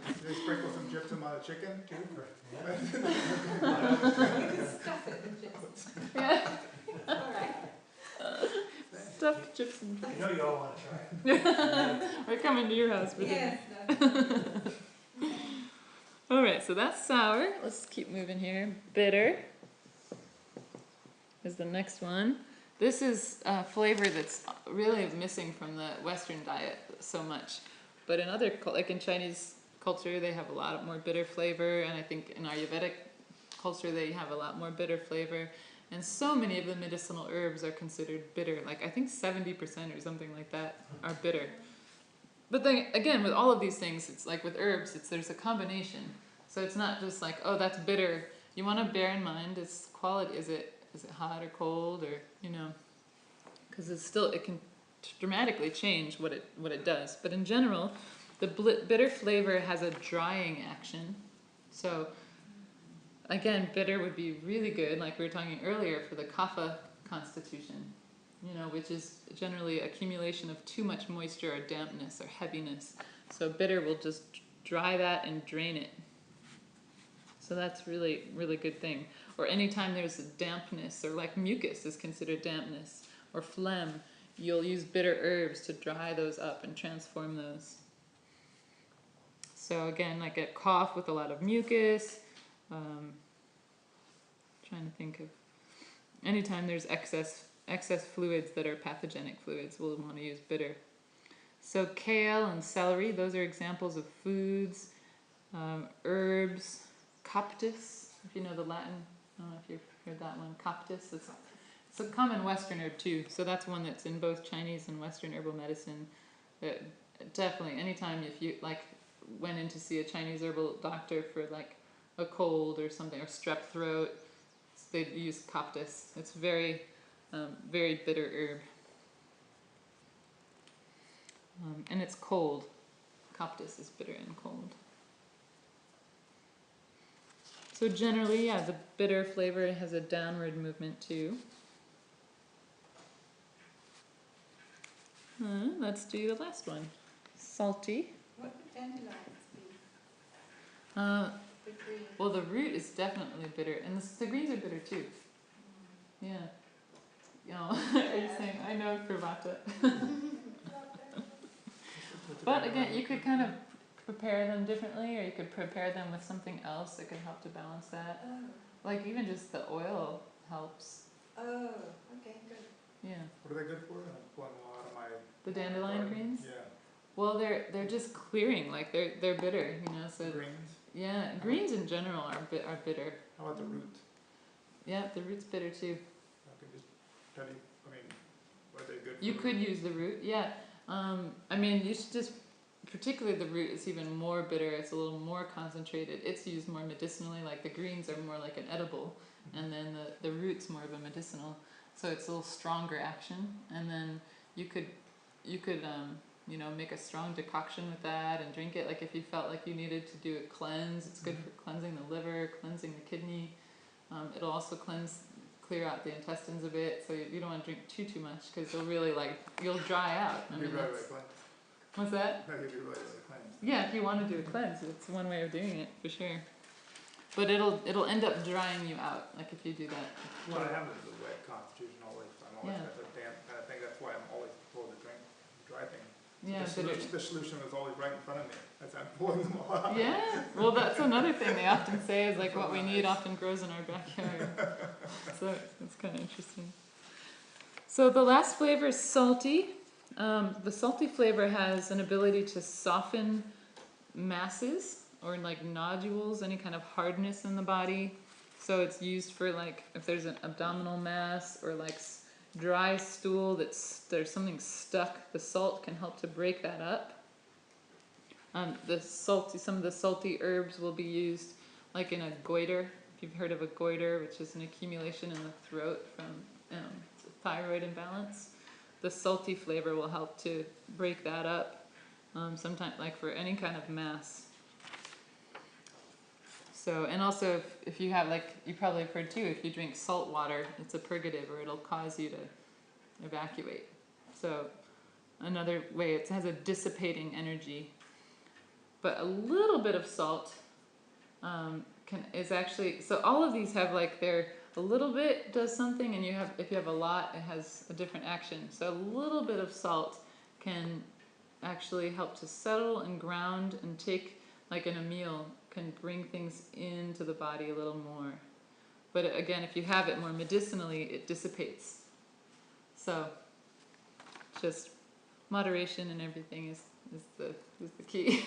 Do they sprinkle some gypsum on the chicken too? Stuff it in gypsum. Yeah. Alright. Stuffed gypsum. You know you all want to try it. We're coming to your house for dinner. Yes. All right, so that's sour. Let's keep moving here. Bitter is the next one. This is a flavor that's really missing from the Western diet so much. But in other, like in Chinese culture, they have a lot more bitter flavor. And I think in Ayurvedic culture, they have a lot more bitter flavor. And so many of the medicinal herbs are considered bitter. Like I think 70% or something like that are bitter. But then again, with all of these things, it's like with herbs, there's a combination. So it's not just like, oh, that's bitter. You want to bear in mind its quality. Is it hot or cold, or because it can dramatically change what it does. But in general, the bitter flavor has a drying action. So again, bitter would be really good, like we were talking earlier, for the kapha constitution, which is generally accumulation of too much moisture or dampness or heaviness. So bitter will just dry that and drain it. So that's really, really good thing. Or anytime there's a dampness, or like mucus is considered dampness, or phlegm, you'll use bitter herbs to dry those up and transform those. So again, like a cough with a lot of mucus, trying to think of anytime there's excess fluids that are pathogenic fluids, we'll want to use bitter. So kale and celery, those are examples of foods. Herbs, coptis, if you know the Latin, I don't know if you've heard that one, coptis. It's a common Western herb too, so that's one that's in both Chinese and Western herbal medicine. Definitely, anytime if you like went in to see a Chinese herbal doctor for like a cold or something, or strep throat, they'd use coptis. It's very, very bitter herb. And it's cold. Coptis is bitter and cold. So generally, yeah, the bitter flavor has a downward movement too. Let's do the last one. Salty. What would dandelions be? The green. Well, the root is definitely bitter, and the greens are bitter too. Yeah. You know, are you saying, I know for vata. But again, you could kind of prepare them differently, or you could prepare them with something else that could help to balance that. Oh. Like even just the oil helps. Oh, okay, good. Yeah. What are they good for? I'm pulling a lot of my. The dandelion garden. greens? Yeah. Well, they're just clearing, like they're bitter, you know. So Greens. yeah, greens in general are bitter. How about the root? Yeah, the root's bitter too. I can just tell you. I mean, are they good? You for could use the root, yeah. I mean, you should just, particularly the root is even more bitter. It's a little more concentrated. It's used more medicinally. Like the greens are more like an edible, and then the root's more of a medicinal. So it's a little stronger action. And then you could you know, make a strong decoction with that and drink it. Like if you felt like you needed to do a cleanse, it's good for cleansing the liver, cleansing the kidney. It'll also clear out the intestines a bit, so you don't want to drink too much because you'll really you'll dry out. I mean, what's that? Yeah, if you want to do a cleanse, it's one way of doing it for sure. But it'll end up drying you out, like if you do that. What I have is a wet constitution always. I'm always Yeah. got the damp. I think that's why I'm always told to drink dry things. Yeah, The solution is always right in front of me as I'm pulling them all out. Yeah, well, that's another thing they often say is like what we need often grows in our backyard. So it's kind of interesting. So the last flavor is salty. The salty flavor has an ability to soften masses or like nodules, any kind of hardness in the body. So it's used for like if there's an abdominal mass or like dry stool there's something stuck, the salt can help to break that up. Some of the salty herbs will be used like in a goiter. If you've heard of a goiter, which is an accumulation in the throat from thyroid imbalance, the salty flavor will help to break that up. Sometimes like for any kind of mass. So, and also if you have, like you probably have heard too, if you drink salt water, it's a purgative, or it'll cause you to evacuate. So another way, it has a dissipating energy. But a little bit of salt is actually, so all of these have like a little bit does something, and if you have a lot, it has a different action. So a little bit of salt can actually help to settle and ground and take, like in a meal, can bring things into the body a little more. But again, if you have it more medicinally, it dissipates. So just moderation and everything is the key.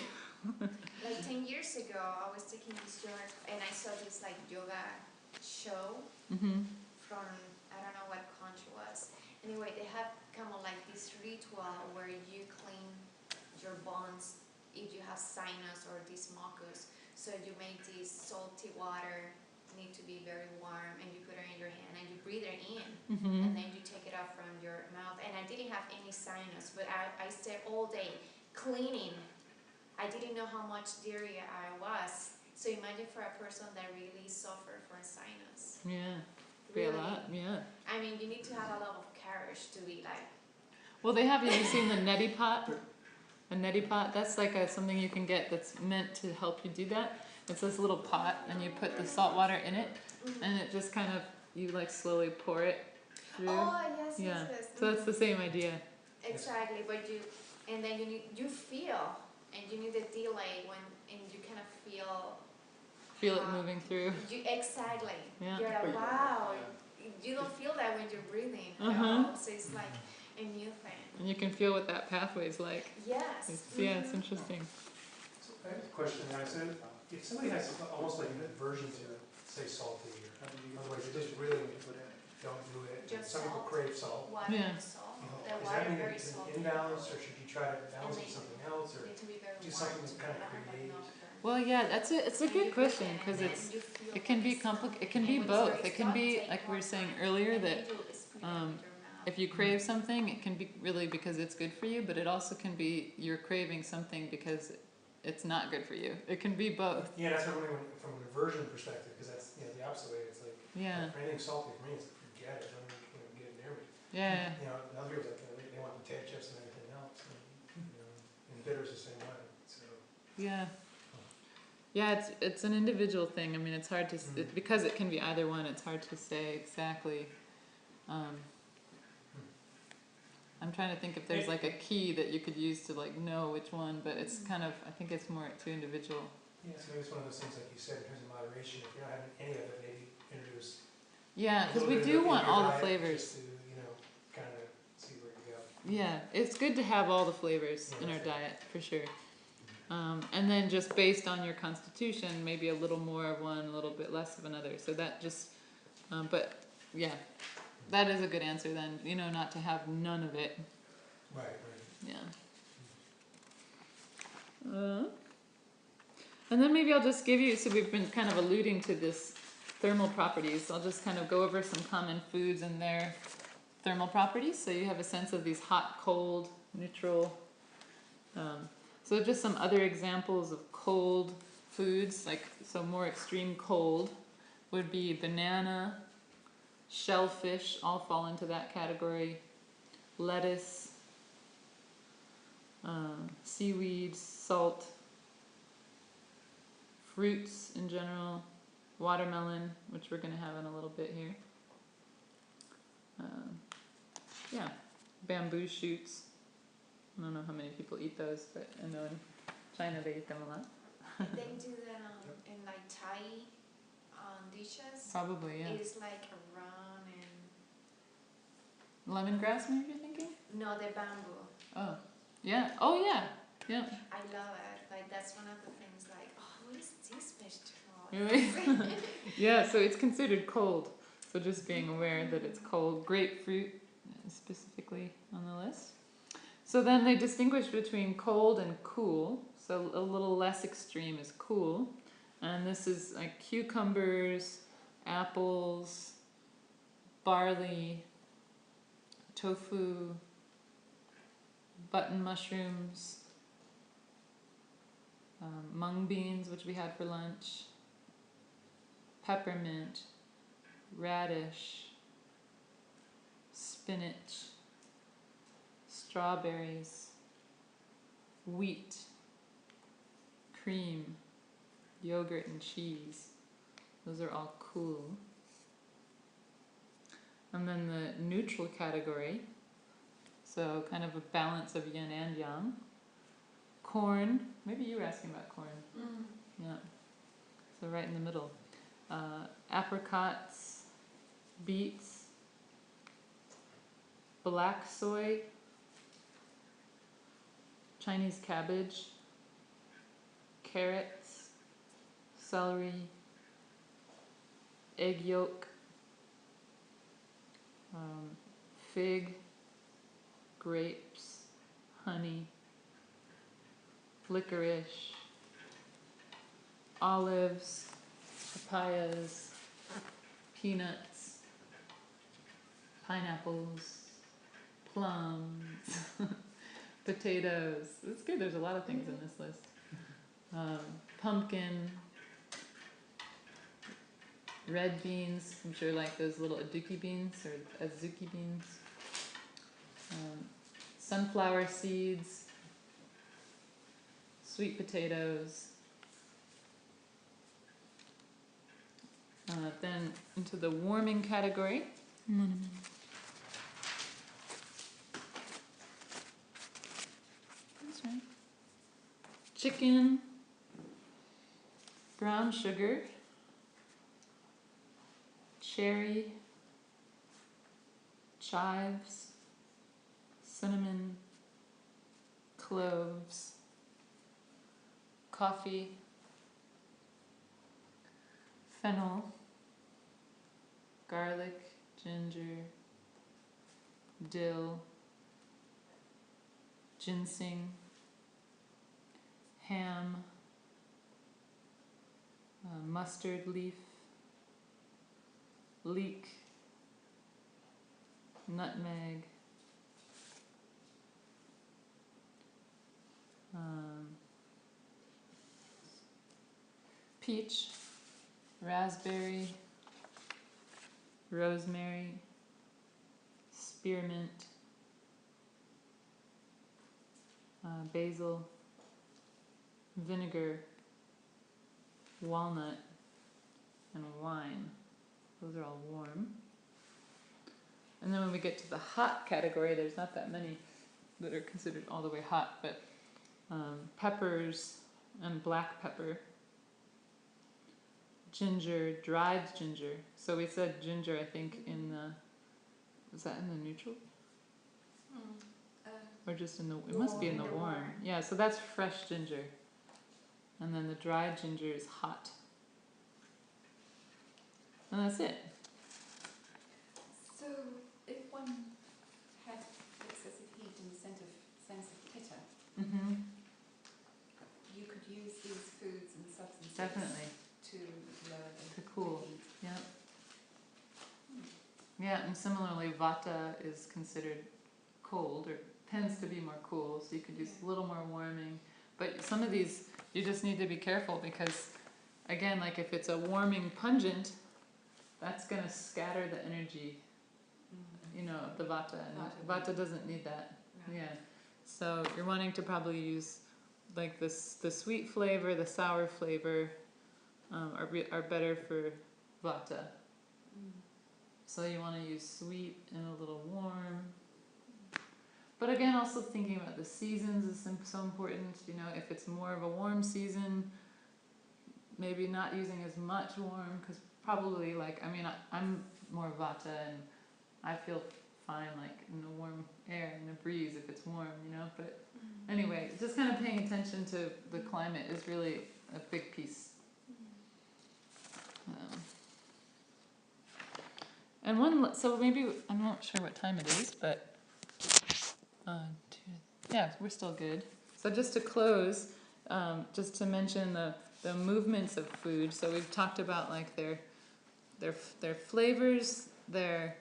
Like 10 years ago, I was taking this yoga and I saw this like yoga show from, I don't know what country it was. Anyway, they have kind of like this ritual where you clean your bones if you have sinus or this mucus. So you make this salty water, need to be very warm, and you put it in your hand and you breathe it in, and then you take it out from your mouth. And I didn't have any sinus, but I stayed all day cleaning. I didn't know how much diarrhea I was. So imagine for a person that really suffered from sinus. Yeah, Really. a lot. Yeah. I mean, you need to have a lot of courage to be like. Well, have you seen the neti pot? A neti pot, that's like something you can get that's meant to help you do that. It's this little pot, and you put the salt water in it, and it just kind of, you like slowly pour it. through. Oh, yes, Yeah. yes, yes. So that's the same idea. Exactly, but and then you feel, and you need a delay and you kind of Feel it how- moving through. exactly. Yeah. You're like, wow. You don't feel that when you're breathing at all. So it's like a new thing. And you can feel what that pathway's like. Yes. Yeah, it's interesting. So I have a question. I said, if somebody has almost like an aversion to, say, salty, or otherwise they just really don't do it. Just Some people salt? crave salt. Water Yeah. and salt. You know, The does water that mean very it's an salty. imbalance, or should you try to balance it with something else, or Need to be very do warm something to to kind of have create? enough. Well, yeah, it's a And good you question breathe in, because and it's then you feel it can what be is strong, it can and be what is both. very It can strong, be take like we more were saying time, earlier and that you do is put it um, in your mouth. if you crave something, it can be really because it's good for you, but it also can be you're craving something because it's not good for you. It can be both. Yeah, that's what I'm wondering from an aversion perspective, because that's the opposite way. It's like, Yeah. if anything salty for me, it's like, forget it, don't even get it near me. Yeah. The other people, like, they want potato chips and everything else, and bitters the same way, so. Yeah. Yeah, it's an individual thing. I mean, it's hard to because it can be either one. It's hard to say exactly. I'm trying to think if there's like a key that you could use to like know which one, but it's kind of I think it's more too individual. Yeah, so maybe it's one of those things, like you said, in terms of moderation, if you're not having any of it, maybe introduce Yeah, a because little we bit do in want your all the diet flavors. just to, kind of see where you go. Yeah, it's good to have all the flavors in our diet for sure. And then just based on your constitution, maybe a little more of one, a little bit less of another. So that just, but yeah, that is a good answer then. Not to have none of it. Right. Yeah. And then maybe I'll just give you, so we've been kind of alluding to this thermal properties. I'll just kind of go over some common foods and their thermal properties so you have a sense of these hot, cold, neutral. So just some other examples of cold foods, so more extreme cold would be banana, shellfish, all fall into that category, lettuce, seaweed, salt, fruits in general, watermelon, which we're going to have in a little bit here. Bamboo shoots. I don't know how many people eat those, but I know in China they eat them a lot. They do that in like Thai dishes. Probably, yeah. It's like a rum and Lemongrass, maybe you're thinking? no, the bamboo. Oh, yeah. Oh, yeah. Yeah. I love it. Like that's one of the things. Like, oh, what is this vegetable? Really? Yeah. So it's considered cold. So just being aware that it's cold. Grapefruit, specifically on the list. So then they distinguish between cold and cool. So a little less extreme is cool. And this is like cucumbers, apples, barley, tofu, button mushrooms, mung beans, which we had for lunch, peppermint, radish, spinach, strawberries, wheat, cream, yogurt and cheese. Those are all cool. And then the neutral category, so kind of a balance of yin and yang. Corn, maybe you were asking about corn. Yeah. So right in the middle. Apricots, beets, black soy, Chinese cabbage, carrots, celery, egg yolk, fig, grapes, honey, licorice, olives, papayas, peanuts, pineapples, plums, potatoes. It's good, there's a lot of things in this list. Pumpkin, red beans, I'm sure like those little aduki beans or azuki beans. Sunflower seeds, sweet potatoes. Then into the warming category. chicken, brown sugar, cherry, chives, cinnamon, cloves, coffee, fennel, garlic, ginger, dill, ginseng, ham, mustard leaf, leek, nutmeg, peach, raspberry, rosemary, spearmint, basil, vinegar, walnut, and wine. Those are all warm. And then when we get to the hot category, there's not that many that are considered all the way hot, but peppers and black pepper, ginger, dried ginger. So we said ginger, I think, in the, was that in the neutral? Or just in the, it must be in the warm. Yeah, so that's fresh ginger. And then the dried ginger is hot. And that's it. So if one had excessive heat and sense of pitta, you could use these foods and substances Definitely. to lower the Cool. heat. Yeah. Yeah, and similarly, vata is considered cold, or tends to be more cool, so you could use a little more warming. But some of these, you just need to be careful because, again, like if it's a warming pungent, that's going to scatter the energy, you know, of the vata. And vata doesn't need that. Right. Yeah. So you're wanting to probably use like this, the sweet flavor, the sour flavor are better for vata. So you want to use sweet and a little warm. But again, also thinking about the seasons is so important. You know, if it's more of a warm season, maybe not using as much warm, because probably like, I mean, I'm more vata and I feel fine like in the warm air and a breeze if it's warm, you know. But anyway, just kind of paying attention to the climate is really a big piece. And one, so maybe, I'm not sure what time it is, but yeah, we're still good. So just to close, just to mention the movements of food. So we've talked about like their flavors, their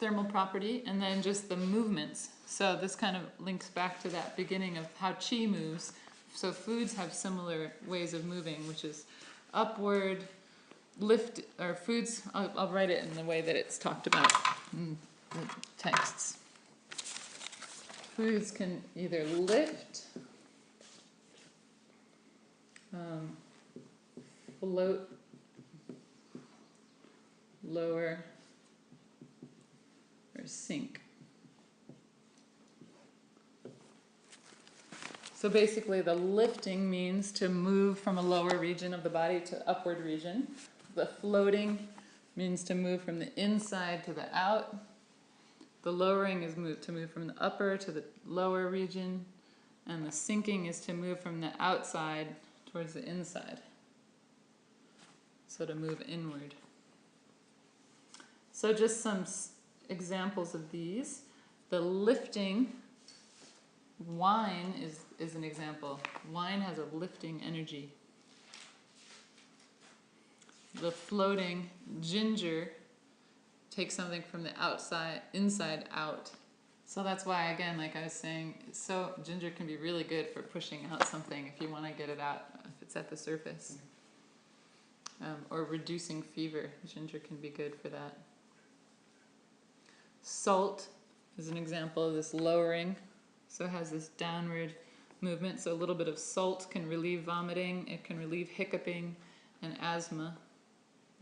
thermal property, and then just the movements. So this kind of links back to that beginning of how chi moves. So foods have similar ways of moving, which is upward, lift, or foods, I'll write it in the way that it's talked about in the texts. Foods can either lift, float, lower, or sink. So basically the lifting means to move from a lower region of the body to upward region. The floating means to move from the inside to the out. The lowering is to move from the upper to the lower region. And the sinking is to move from the outside towards the inside. So to move inward. So just some examples of these. The lifting, wine is an example. Wine has a lifting energy. The floating, ginger, takes something from the inside out. So that's why, again, like I was saying, so ginger can be really good for pushing out something if you want to get it out, if it's at the surface. Or reducing fever. Ginger can be good for that. Salt is an example of this lowering. So it has this downward movement. So a little bit of salt can relieve vomiting. It can relieve hiccuping and asthma.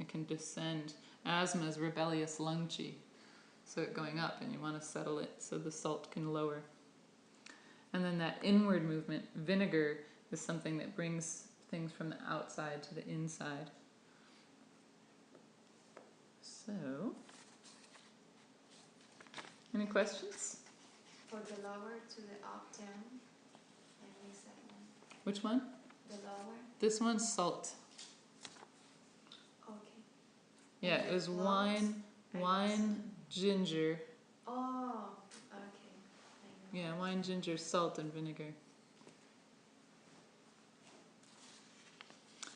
It can descend. Asthma is rebellious lung qi. So it going up and you want to settle it so the salt can lower. And then that inward movement, vinegar, is something that brings things from the outside to the inside. So, any questions? For the lower to the up, down. I missed that one. Which one? The lower. This one's salt. Okay. Yeah, And it was the wine, cloves? ginger. Oh, okay. I know. Yeah, wine, ginger, salt, and vinegar.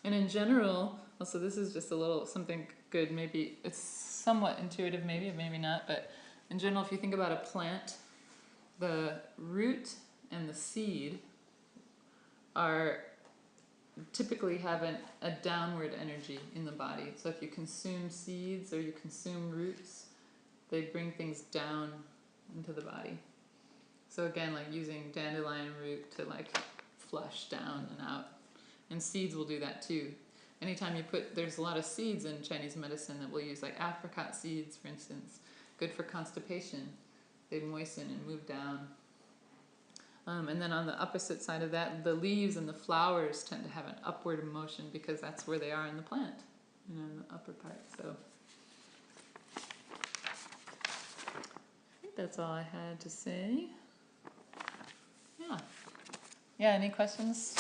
And in general, also this is just a little something good, maybe it's somewhat intuitive, maybe not, but in general, if you think about a plant, the root and the seed are typically have a downward energy in the body. So if you consume seeds or you consume roots, they bring things down into the body. So again, like using dandelion root to like flush down and out. And seeds will do that too. Anytime you there's a lot of seeds in Chinese medicine that we'll use, like apricot seeds, for instance, good for constipation. They moisten and move down. And then on the opposite side of that, the leaves and the flowers tend to have an upward motion because that's where they are in the plant, in the upper part. So I think that's all I had to say. Yeah. Yeah, any questions?